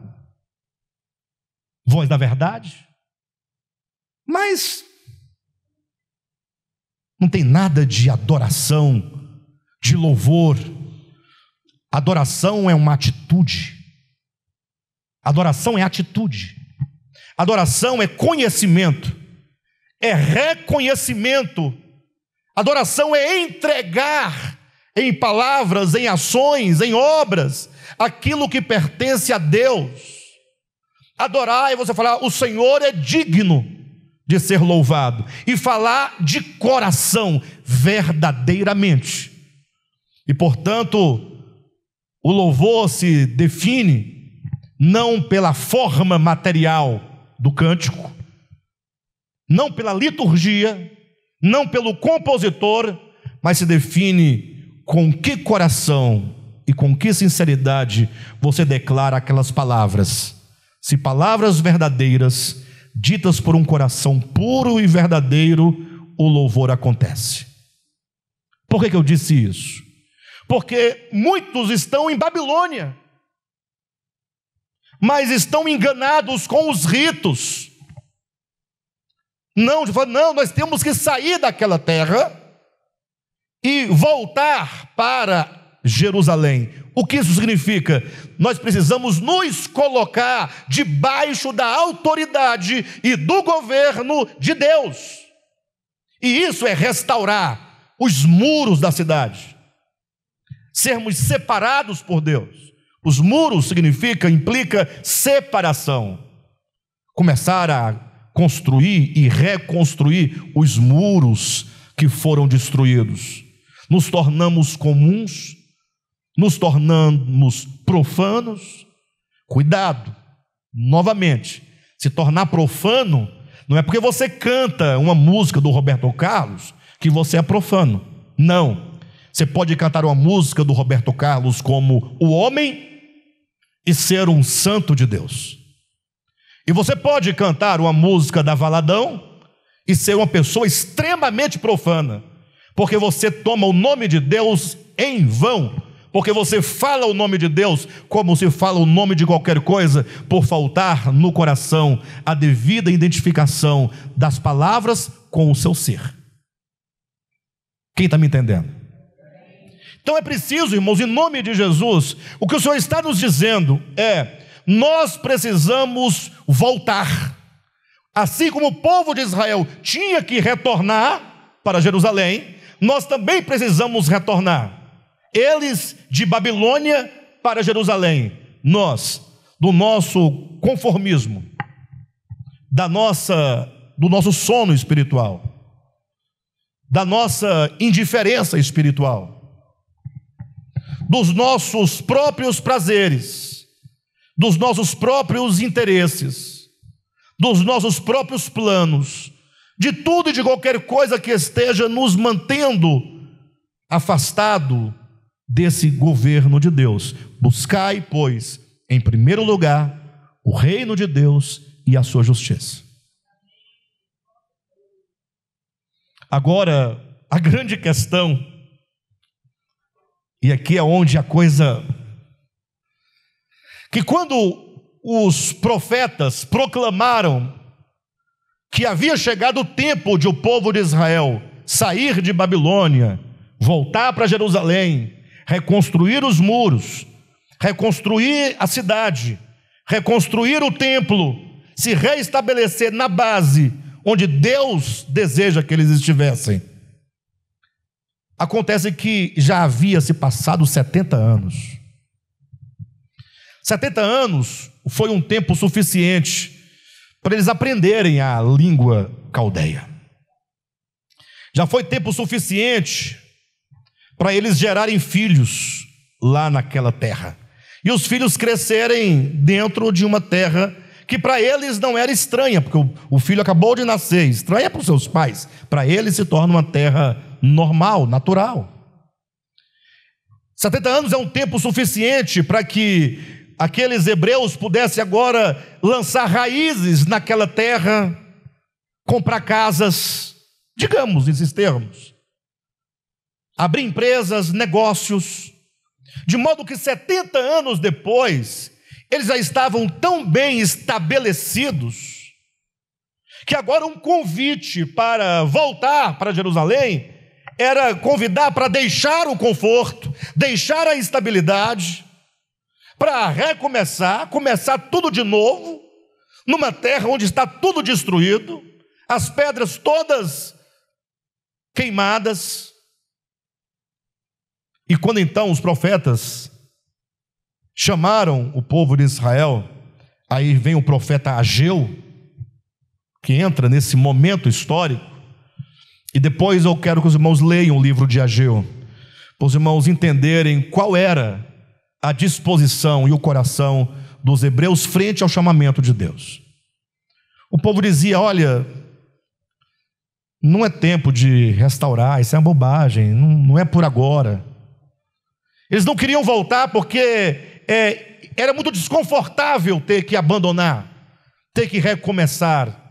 A: Voz da Verdade, mas não tem nada de adoração, de louvor. Adoração é uma atitude. Adoração é atitude. Adoração é conhecimento, é reconhecimento. Adoração é entregar em palavras, em ações, em obras, aquilo que pertence a Deus. Adorar é você falar: o Senhor é digno de ser louvado, e falar de coração, verdadeiramente. E portanto, o louvor se define não pela forma material do cântico, não pela liturgia, não pelo compositor, mas se define com que coração e com que sinceridade você declara aquelas palavras. Se palavras verdadeiras, ditas por um coração puro e verdadeiro, o louvor acontece. Por que eu disse isso? Porque muitos estão em Babilônia, mas estão enganados com os ritos. Não, nós temos que sair daquela terra e voltar para Jerusalém. O que isso significa? Nós precisamos nos colocar debaixo da autoridade e do governo de Deus. E isso é restaurar os muros da cidade, sermos separados por Deus. Os muros implica separação. Começar a construir e reconstruir os muros que foram destruídos. Nos tornamos comuns, nos tornamos profanos. Cuidado, novamente, se tornar profano não é porque você canta uma música do Roberto Carlos que você é profano. Não, você pode cantar uma música do Roberto Carlos como o homem e ser um santo de Deus. E você pode cantar uma música da Valadão e ser uma pessoa extremamente profana, porque você toma o nome de Deus em vão, porque você fala o nome de Deus como se fala o nome de qualquer coisa, por faltar no coração a devida identificação das palavras com o seu ser. Quem está me entendendo? Então é preciso, irmãos, em nome de Jesus, o que o Senhor está nos dizendo é: nós precisamos voltar. Assim como o povo de Israel tinha que retornar para Jerusalém, nós também precisamos retornar. Eles de Babilônia para Jerusalém, nós do nosso conformismo, do nosso sono espiritual, da nossa indiferença espiritual, dos nossos próprios prazeres, dos nossos próprios interesses, dos nossos próprios planos, de tudo e de qualquer coisa que esteja nos mantendo afastado desse governo de Deus. Buscai, pois, em primeiro lugar, o reino de Deus e a sua justiça. Agora, a grande questão, e aqui é onde a coisa, que quando os profetas proclamaram que havia chegado o tempo de o povo de Israel sair de Babilônia, voltar para Jerusalém, reconstruir os muros, reconstruir a cidade, reconstruir o templo, se reestabelecer na base onde Deus deseja que eles estivessem. Acontece que já havia se passado 70 anos. 70 anos foi um tempo suficiente para eles aprenderem a língua caldeia. Já foi tempo suficiente para eles gerarem filhos lá naquela terra. E os filhos crescerem dentro de uma terra que para eles não era estranha, porque o filho acabou de nascer, estranha para os seus pais. Para eles se torna uma terra normal, natural. 70 anos é um tempo suficiente para que aqueles hebreus pudessem agora lançar raízes naquela terra, comprar casas, digamos esses termos, abrir empresas, negócios, de modo que 70 anos depois, eles já estavam tão bem estabelecidos, que agora um convite para voltar para Jerusalém era convidar para deixar o conforto, deixar a estabilidade, para recomeçar, começar tudo de novo, numa terra onde está tudo destruído, as pedras todas queimadas. E quando então os profetas chamaram o povo de Israel, aí vem o profeta Ageu, que entra nesse momento histórico, e depois eu quero que os irmãos leiam o livro de Ageu, para os irmãos entenderem qual era a disposição e o coração dos hebreus frente ao chamamento de Deus. O povo dizia: olha, não é tempo de restaurar, isso é uma bobagem, não é por agora. Eles não queriam voltar porque era muito desconfortável ter que abandonar, ter que recomeçar.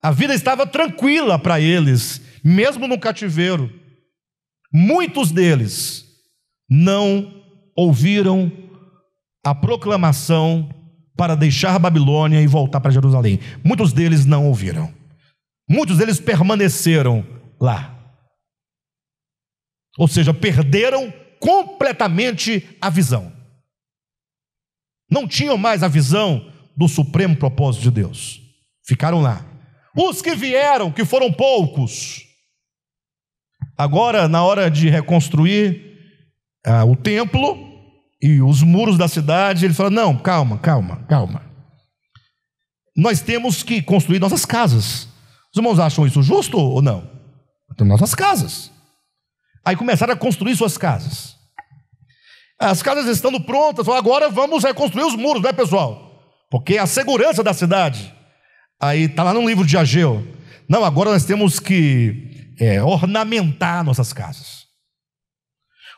A: A vida estava tranquila para eles, mesmo no cativeiro. Muitos deles não ouviram a proclamação para deixar Babilônia e voltar para Jerusalém. Muitos deles não ouviram. Muitos deles permaneceram lá. Ou seja, perderam completamente a visão. Não tinham mais a visão do supremo propósito de Deus. Ficaram lá. Os que vieram, que foram poucos, agora na hora de reconstruir o templo e os muros da cidade, ele falou: não, calma. Nós temos que construir nossas casas. Os irmãos acham isso justo ou não? Então, nossas casas. Aí começaram a construir suas casas. As casas estando prontas, agora vamos reconstruir os muros, né, pessoal? Porque a segurança da cidade. Aí está lá no livro de Ageu. Não, agora nós temos que ornamentar nossas casas.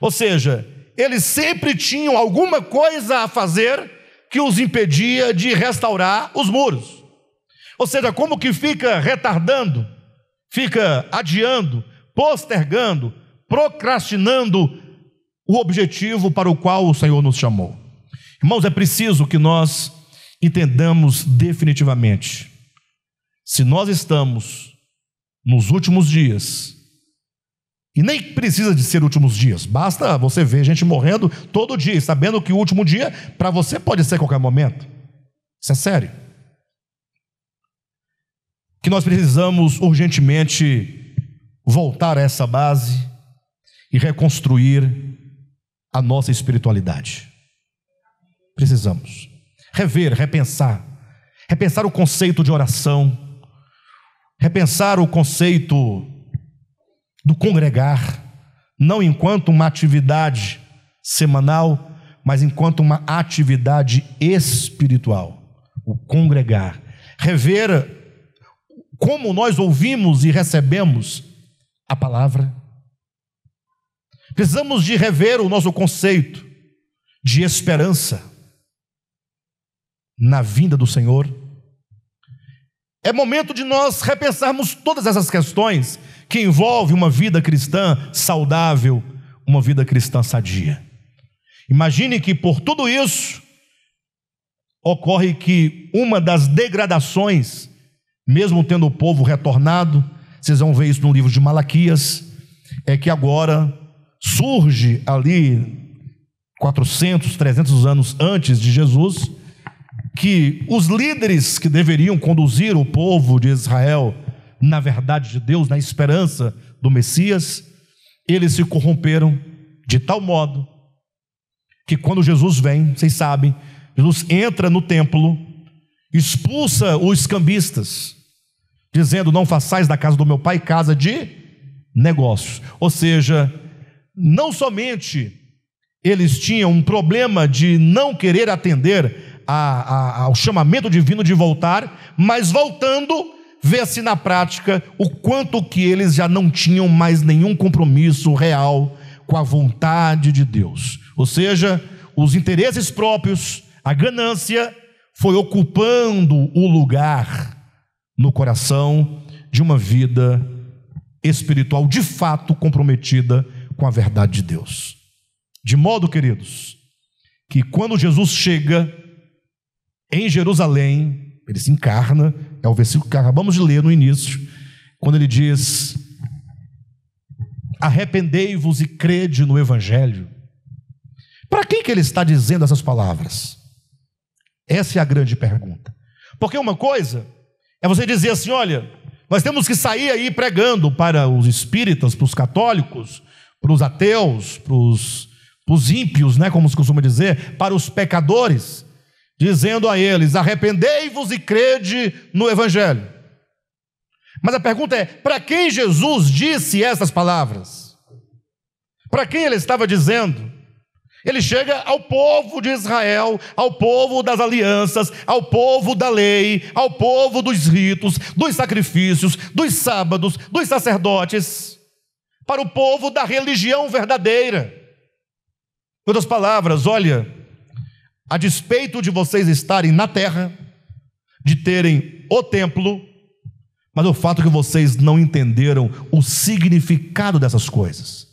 A: Ou seja, eles sempre tinham alguma coisa a fazer que os impedia de restaurar os muros. Ou seja, como que fica retardando, fica adiando, postergando, procrastinando o objetivo para o qual o Senhor nos chamou. Irmãos, é preciso que nós entendamos definitivamente: se nós estamos nos últimos dias, e nem precisa de ser últimos dias, basta você ver gente morrendo todo dia, sabendo que o último dia para você pode ser a qualquer momento. Isso é sério. Que nós precisamos urgentemente voltar a essa base e reconstruir a nossa espiritualidade. Precisamos rever, repensar o conceito de oração, repensar o conceito do congregar, não enquanto uma atividade semanal, mas enquanto uma atividade espiritual, o congregar. Rever como nós ouvimos e recebemos a palavra. Precisamos de rever o nosso conceito de esperança na vinda do Senhor. É momento de nós repensarmos todas essas questões que envolvem uma vida cristã saudável, uma vida cristã sadia. Imagine que por tudo isso ocorre que uma das degradações, mesmo tendo o povo retornado, vocês vão ver isso no livro de Malaquias, é que agora surge ali 400, 300 anos antes de Jesus, que os líderes que deveriam conduzir o povo de Israel na verdade de Deus, na esperança do Messias, eles se corromperam de tal modo que quando Jesus vem, vocês sabem, Jesus entra no templo, expulsa os cambistas, dizendo: não façais da casa do meu pai casa de negócios. Ou seja, não somente eles tinham um problema de não querer atender ao chamamento divino de voltar, mas voltando, vê-se na prática o quanto que eles já não tinham mais nenhum compromisso real com a vontade de Deus. Ou seja, os interesses próprios, a ganância, foi ocupando o lugar no coração de uma vida espiritual de fato comprometida com a verdade de Deus. De modo, queridos, que quando Jesus chega em Jerusalém, ele se encarna, é o versículo que acabamos de ler no início, quando ele diz: arrependei-vos e crede no Evangelho. Para quem que ele está dizendo essas palavras? Essa é a grande pergunta. Porque uma coisa é você dizer assim: olha, nós temos que sair aí pregando para os espíritas, para os católicos, para os ateus, para os ímpios, né, como se costuma dizer, para os pecadores, dizendo a eles: arrependei-vos e crede no Evangelho. Mas a pergunta é: para quem Jesus disse essas palavras? Para quem ele estava dizendo? Ele chega ao povo de Israel, ao povo das alianças, ao povo da lei, ao povo dos ritos, dos sacrifícios, dos sábados, dos sacerdotes, para o povo da religião verdadeira. Em outras palavras, olha, a despeito de vocês estarem na terra, de terem o templo, mas o fato é que vocês não entenderam o significado dessas coisas.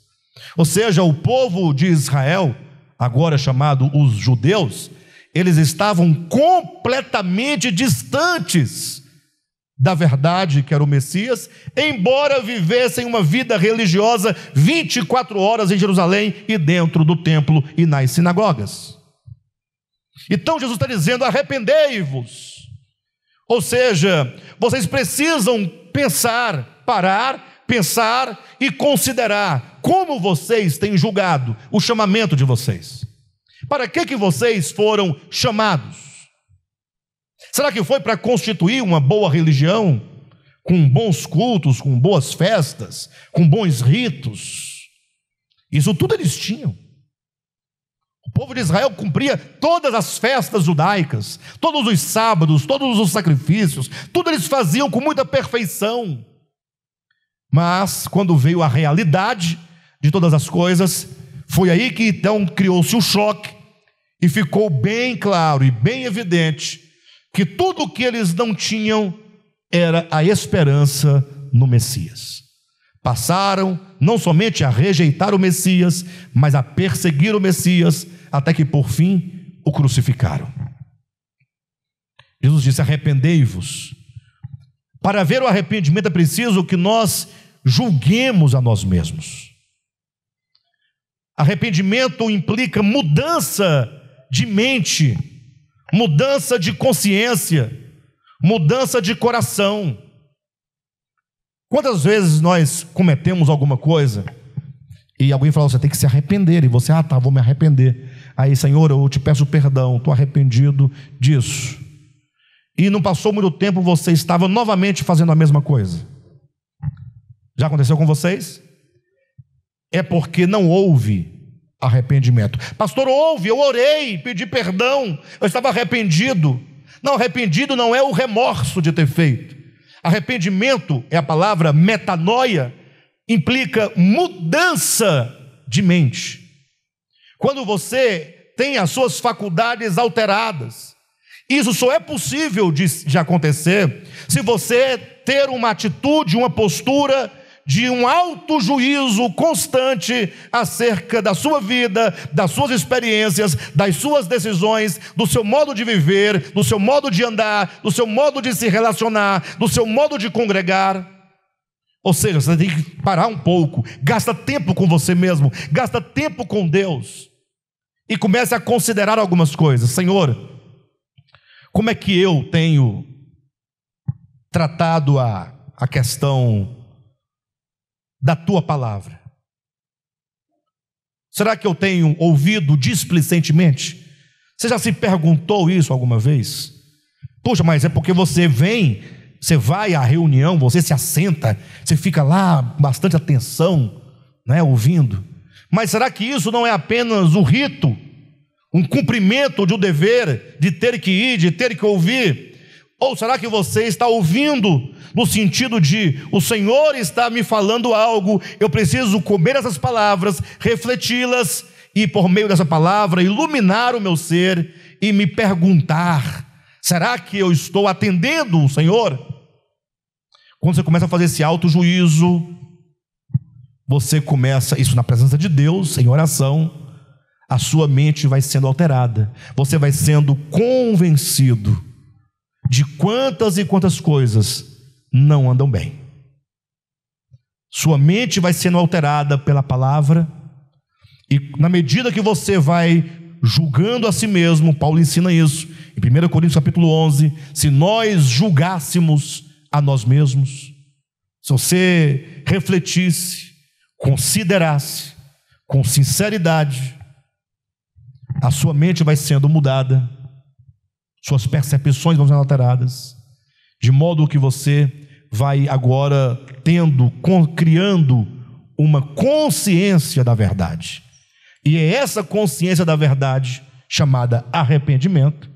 A: Ou seja, o povo de Israel, agora chamado os judeus, eles estavam completamente distantes da verdade que era o Messias, embora vivessem uma vida religiosa 24 horas em Jerusalém e dentro do templo e nas sinagogas. Então Jesus está dizendo: arrependei-vos. Ou seja, vocês precisam pensar, parar, pensar e considerar como vocês têm julgado o chamamento de vocês. Para que vocês foram chamados? Será que foi para constituir uma boa religião, com bons cultos, com boas festas, com bons ritos? Isso tudo eles tinham. O povo de Israel cumpria todas as festas judaicas, todos os sábados, todos os sacrifícios, tudo eles faziam com muita perfeição. Mas quando veio a realidade de todas as coisas, foi aí que então criou-se o choque e ficou bem claro e bem evidente que tudo o que eles não tinham era a esperança no Messias. Passaram não somente a rejeitar o Messias, mas a perseguir o Messias, até que por fim o crucificaram. Jesus disse: arrependei-vos. Para haver o arrependimento é preciso que nós julguemos a nós mesmos. Arrependimento implica mudança de mente, mudança de consciência, mudança de coração. Quantas vezes nós cometemos alguma coisa e alguém fala: você tem que se arrepender, e você: tá, vou me arrepender. Aí: Senhor, eu te peço perdão, estou arrependido disso. E não passou muito tempo, você estava novamente fazendo a mesma coisa. Já aconteceu com vocês? É porque não houve arrependimento. Pastor, houve, eu orei, pedi perdão, eu estava arrependido. Não, arrependido não é o remorso de ter feito. Arrependimento é a palavra metanoia, implica mudança de mente. Quando você tem as suas faculdades alteradas, isso só é possível de acontecer se você ter uma atitude, uma postura de um autojuízo constante acerca da sua vida, das suas experiências, das suas decisões, do seu modo de viver, do seu modo de andar, do seu modo de se relacionar, do seu modo de congregar. Ou seja, você tem que parar um pouco, gasta tempo com você mesmo, gasta tempo com Deus e comece a considerar algumas coisas. Senhor, como é que eu tenho tratado a questão da tua palavra? Será que eu tenho ouvido displicentemente? Você já se perguntou isso alguma vez? Puxa, mas é porque você vai à reunião, você se assenta, você fica lá, bastante atenção, né, ouvindo. Mas será que isso não é apenas um rito, um cumprimento de um dever, de ter que ir, de ter que ouvir? Ou será que você está ouvindo no sentido de: o Senhor está me falando algo, eu preciso comer essas palavras, refleti-las e por meio dessa palavra iluminar o meu ser e me perguntar: será que eu estou atendendo o Senhor? Quando você começa a fazer esse autojuízo, você começa, isso na presença de Deus, em oração, a sua mente vai sendo alterada, você vai sendo convencido de quantas e quantas coisas não andam bem. Sua mente vai sendo alterada pela palavra, e na medida que você vai julgando a si mesmo, Paulo ensina isso em 1 Coríntios capítulo 11, se nós julgássemos a nós mesmos, se você refletisse, considerasse com sinceridade, a sua mente vai sendo mudada, suas percepções vão sendo alteradas, de modo que você vai agora criando uma consciência da verdade. E é essa consciência da verdade, chamada arrependimento,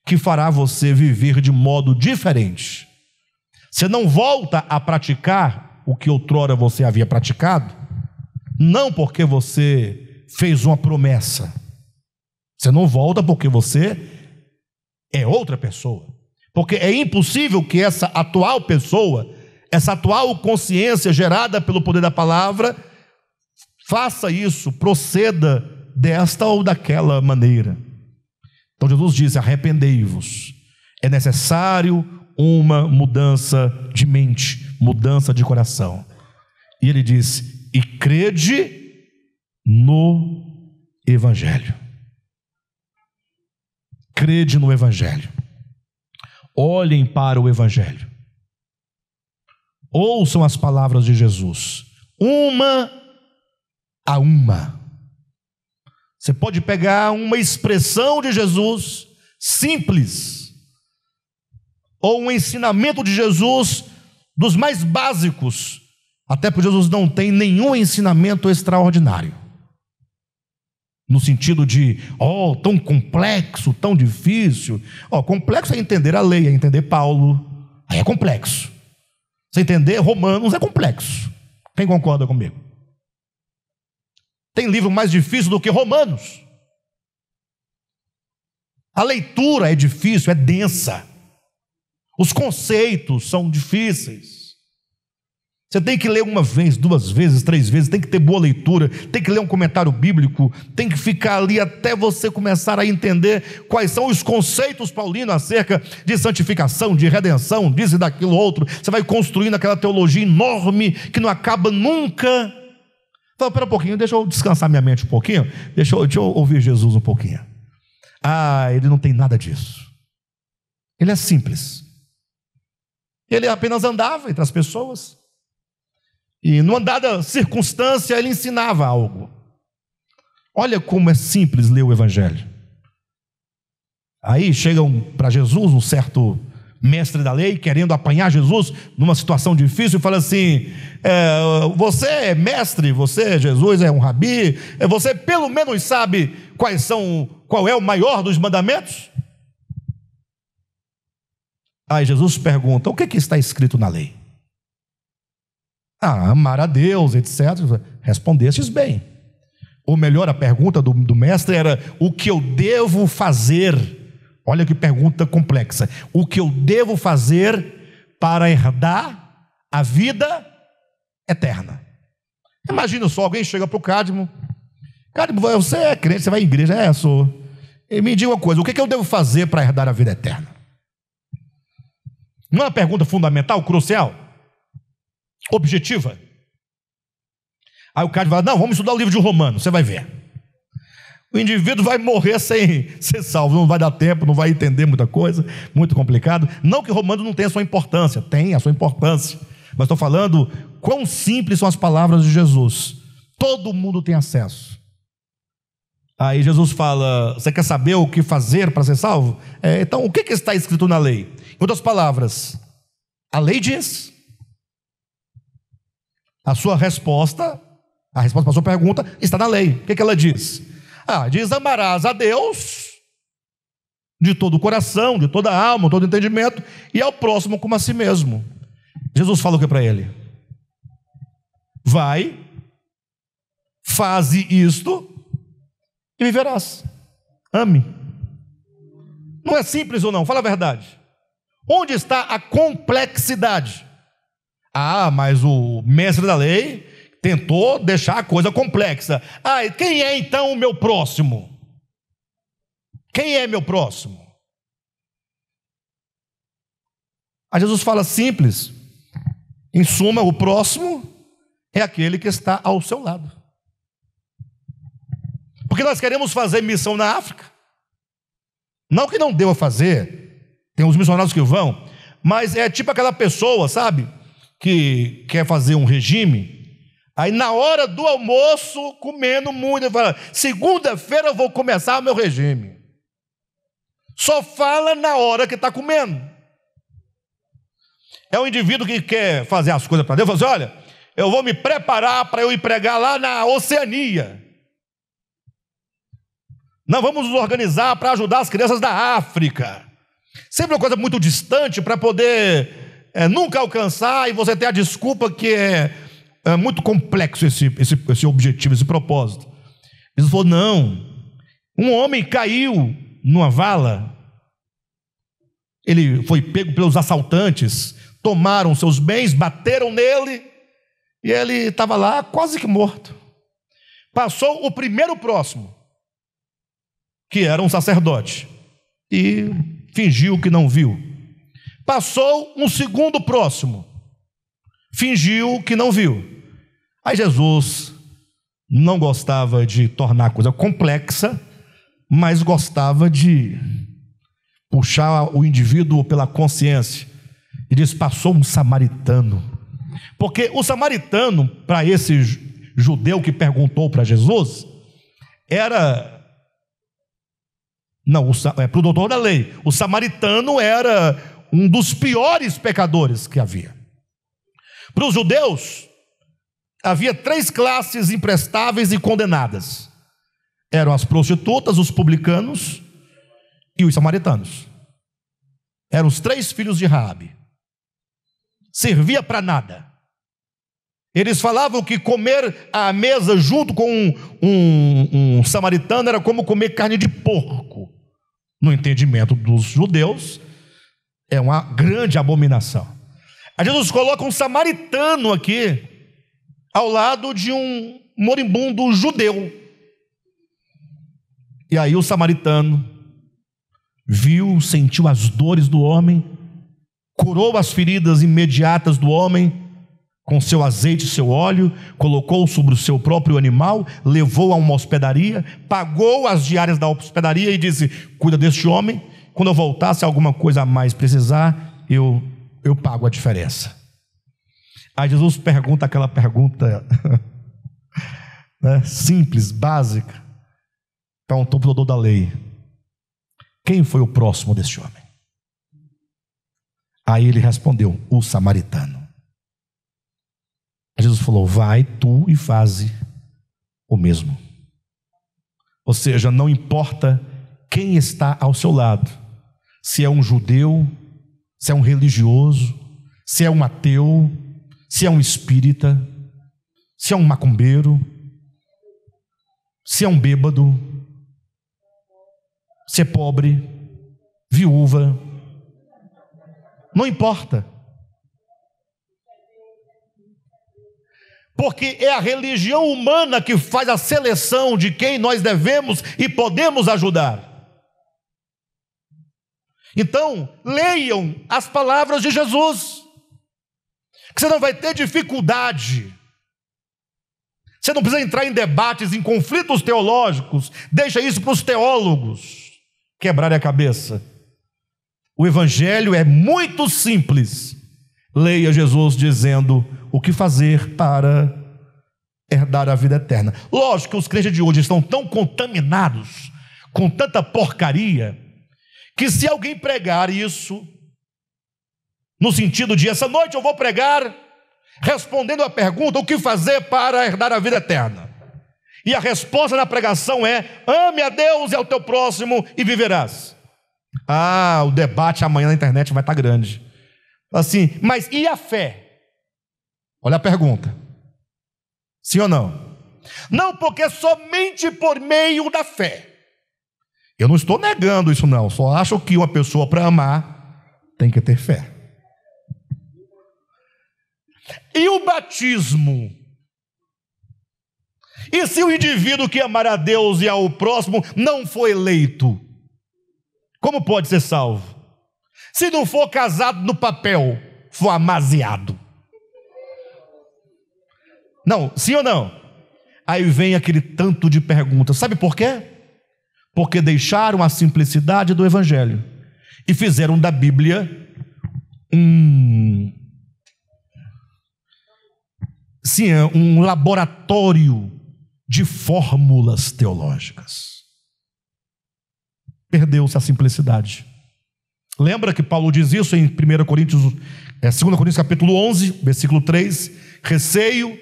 A: que fará você viver de modo diferente. Você não volta a praticar o que outrora você havia praticado, não porque você fez uma promessa. Você não volta porque você é outra pessoa. Porque é impossível que essa atual pessoa, essa atual consciência gerada pelo poder da palavra, faça isso, proceda desta ou daquela maneira. Então Jesus diz: arrependei-vos. É necessário uma mudança de mente, mudança de coração. E ele diz: e crede no Evangelho. Crede no Evangelho. Olhem para o Evangelho. Ouçam as palavras de Jesus, uma a uma. Você pode pegar uma expressão de Jesus simples, ou um ensinamento de Jesus dos mais básicos, até porque Jesus não tem nenhum ensinamento extraordinário, no sentido de, tão complexo, tão difícil. Complexo é entender a lei, é entender Paulo, aí é complexo. Você entender Romanos é complexo. Quem concorda comigo? Tem livro mais difícil do que Romanos. A leitura é difícil, é densa. Os conceitos são difíceis. Você tem que ler uma vez, duas vezes, três vezes, tem que ter boa leitura, tem que ler um comentário bíblico, tem que ficar ali até você começar a entender quais são os conceitos paulinos acerca de santificação, de redenção, disso e daquilo outro. Você vai construindo aquela teologia enorme que não acaba nunca. Fala, espera um pouquinho, deixa eu descansar minha mente um pouquinho, deixa eu ouvir Jesus um pouquinho. Ele não tem nada disso. Ele é simples. Ele apenas andava entre as pessoas. E numa dada circunstância ele ensinava algo. Olha como é simples ler o Evangelho. Aí chegam para Jesus um certo mestre da lei, querendo apanhar Jesus numa situação difícil, e fala assim: você é mestre, você, Jesus, é um rabi, você pelo menos sabe qual é o maior dos mandamentos? Aí Jesus pergunta: o que está escrito na lei? Amar a Deus, etc. Respondestes bem. Ou melhor, a pergunta do mestre era: o que eu devo fazer? Olha que pergunta complexa. O que eu devo fazer para herdar a vida eterna? Imagina só, alguém chega para o Cadmo: Cadmo, você é crente, você vai à igreja? Sou. E me diga uma coisa: o que eu devo fazer para herdar a vida eterna? Não é uma pergunta fundamental, crucial, objetiva? Aí o cara vai: não, vamos estudar o livro de Romanos, você vai ver. O indivíduo vai morrer sem ser salvo, não vai dar tempo, não vai entender muita coisa, muito complicado. Não que Romanos não tenha a sua importância, tem a sua importância, mas estou falando quão simples são as palavras de Jesus. Todo mundo tem acesso. Aí Jesus fala: você quer saber o que fazer para ser salvo? Então o que está escrito na lei? Em outras palavras, a lei diz. A resposta para a sua pergunta está na lei. O que ela diz? Diz: amarás a Deus de todo o coração, de toda a alma, todo o entendimento, e ao próximo como a si mesmo. Jesus fala o que para ele? Vai, faze isto e viverás. Ame. Não é simples ou não? Fala a verdade. Onde está a complexidade? Mas o mestre da lei tentou deixar a coisa complexa. Quem é então o meu próximo? Quem é meu próximo? Aí Jesus fala simples. Em suma, o próximo é aquele que está ao seu lado. Porque nós queremos fazer missão na África. Não que não deva fazer, tem uns missionários que vão, mas é tipo aquela pessoa, sabe, que quer fazer um regime. Aí na hora do almoço, comendo muito, ele fala: segunda-feira eu vou começar o meu regime. Só fala na hora que está comendo. É um indivíduo que quer fazer as coisas para Deus, fala assim: olha, eu vou me preparar para eu ir pregar lá na Oceania. Nós vamos nos organizar para ajudar as crianças da África. Sempre uma coisa muito distante para poder nunca alcançar, e você tem a desculpa que é muito complexo esse objetivo, esse propósito. Jesus falou: não, um homem caiu numa vala, ele foi pego pelos assaltantes, tomaram seus bens, bateram nele, e ele estava lá quase que morto. Passou o primeiro próximo, que era um sacerdote, e fingiu que não viu. Passou um segundo próximo, fingiu que não viu. Aí Jesus não gostava de tornar a coisa complexa, mas gostava de puxar o indivíduo pela consciência. E diz: passou um samaritano. Porque o samaritano, para esse judeu que perguntou para Jesus, para o doutor da lei, o samaritano era um dos piores pecadores que havia. Para os judeus, havia 3 classes imprestáveis e condenadas: eram as prostitutas, os publicanos e os samaritanos. Eram os 3 filhos de Raabe. Servia para nada. Eles falavam que comer à mesa junto com um samaritano era como comer carne de porco. No entendimento dos judeus, é uma grande abominação. Aí Jesus coloca um samaritano aqui, ao lado de um moribundo judeu. E aí o samaritano viu, sentiu as dores do homem, curou as feridas imediatas do homem, com seu azeite e seu óleo, colocou sobre o seu próprio animal, levou a uma hospedaria, pagou as diárias da hospedaria e disse: cuida deste homem, quando eu voltar, se alguma coisa a mais precisar, eu pago a diferença. Aí Jesus pergunta aquela pergunta né, simples, básica, perguntou para o doutor da lei: quem foi o próximo deste homem? Aí ele respondeu: o samaritano. Jesus falou: vai tu e faze o mesmo. Ou seja, não importa quem está ao seu lado, se é um judeu, se é um religioso, se é um ateu, se é um espírita, se é um macumbeiro, se é um bêbado, se é pobre, viúva, não importa. Porque é a religião humana que faz a seleção de quem nós devemos e podemos ajudar. Então, leiam as palavras de Jesus, que você não vai ter dificuldade. Você não precisa entrar em debates, em conflitos teológicos. Deixa isso para os teólogos quebrarem a cabeça. O evangelho é muito simples. Leia Jesus dizendo o que fazer para herdar a vida eterna. Lógico que os crentes de hoje estão tão contaminados com tanta porcaria, que se alguém pregar isso, no sentido de essa noite eu vou pregar respondendo a pergunta: o que fazer para herdar a vida eterna? E a resposta na pregação é: ame a Deus e ao teu próximo e viverás. Ah, o debate amanhã na internet vai estar grande. Assim, mas e a fé? Olha a pergunta: sim ou não? Não, porque somente por meio da fé. Eu não estou negando isso não, só acho que uma pessoa para amar tem que ter fé. E o batismo? E se o indivíduo que amar a Deus e ao próximo não for eleito, como pode ser salvo? Se não for casado no papel, for amaziado. Não, sim ou não? Aí vem aquele tanto de perguntas. Sabe por quê? Porque deixaram a simplicidade do evangelho e fizeram da Bíblia um laboratório de fórmulas teológicas. Perdeu-se a simplicidade. Lembra que Paulo diz isso em 2 Coríntios capítulo 11, versículo 3: receio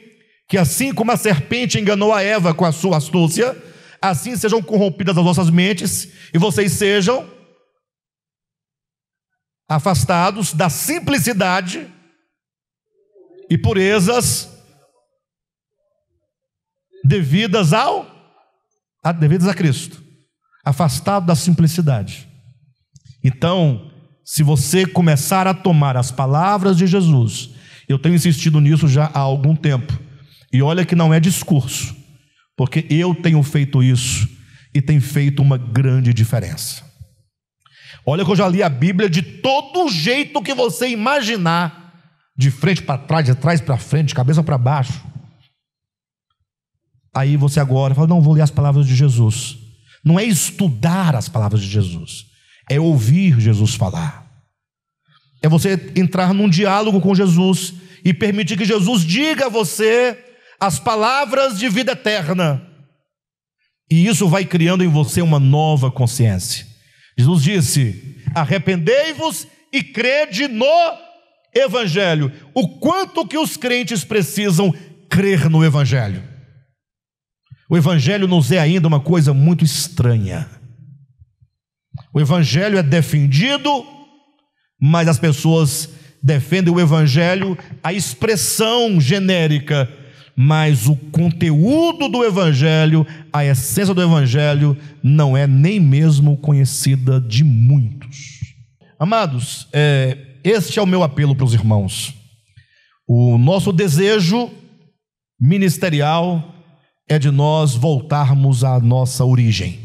A: que assim como a serpente enganou a Eva com a sua astúcia, assim sejam corrompidas as vossas mentes e vocês sejam afastados da simplicidade e purezas devidas a Cristo. Afastado da simplicidade. Então, se você começar a tomar as palavras de Jesus, eu tenho insistido nisso já há algum tempo, e olha que não é discurso, porque eu tenho feito isso e tem feito uma grande diferença. Olha que eu já li a Bíblia de todo jeito que você imaginar, de frente para trás, de trás para frente, de cabeça para baixo. Aí você agora fala: não, vou ler as palavras de Jesus. Não é estudar as palavras de Jesus, é ouvir Jesus falar. É você entrar num diálogo com Jesus e permitir que Jesus diga a você as palavras de vida eterna. E isso vai criando em você uma nova consciência. Jesus disse: arrependei-vos e crede no Evangelho. O quanto que os crentes precisam crer no Evangelho. O Evangelho nos é ainda uma coisa muito estranha. O Evangelho é defendido, mas as pessoas defendem o Evangelho, a expressão genérica, mas o conteúdo do Evangelho, a essência do Evangelho, não é nem mesmo conhecida de muitos. Amados, este é o meu apelo para os irmãos. O nosso desejo ministerial é de nós voltarmos à nossa origem.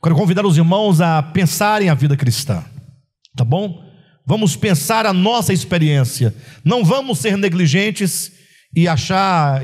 A: Quero convidar os irmãos a pensarem a vida cristã, tá bom? Vamos pensar a nossa experiência. Não vamos ser negligentes e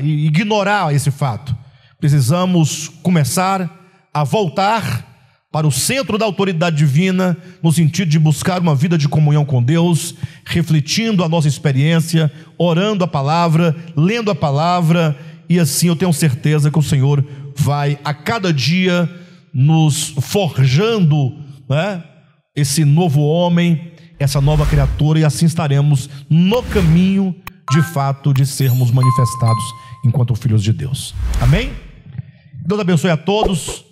A: ignorar esse fato. Precisamos começar a voltar para o centro da autoridade divina, no sentido de buscar uma vida de comunhão com Deus, refletindo a nossa experiência, orando a palavra, lendo a palavra, e assim eu tenho certeza que o Senhor vai a cada dia nos forjando, né, esse novo homem, essa nova criatura, e assim estaremos no caminho de fato de sermos manifestados enquanto filhos de Deus. Amém? Deus abençoe a todos.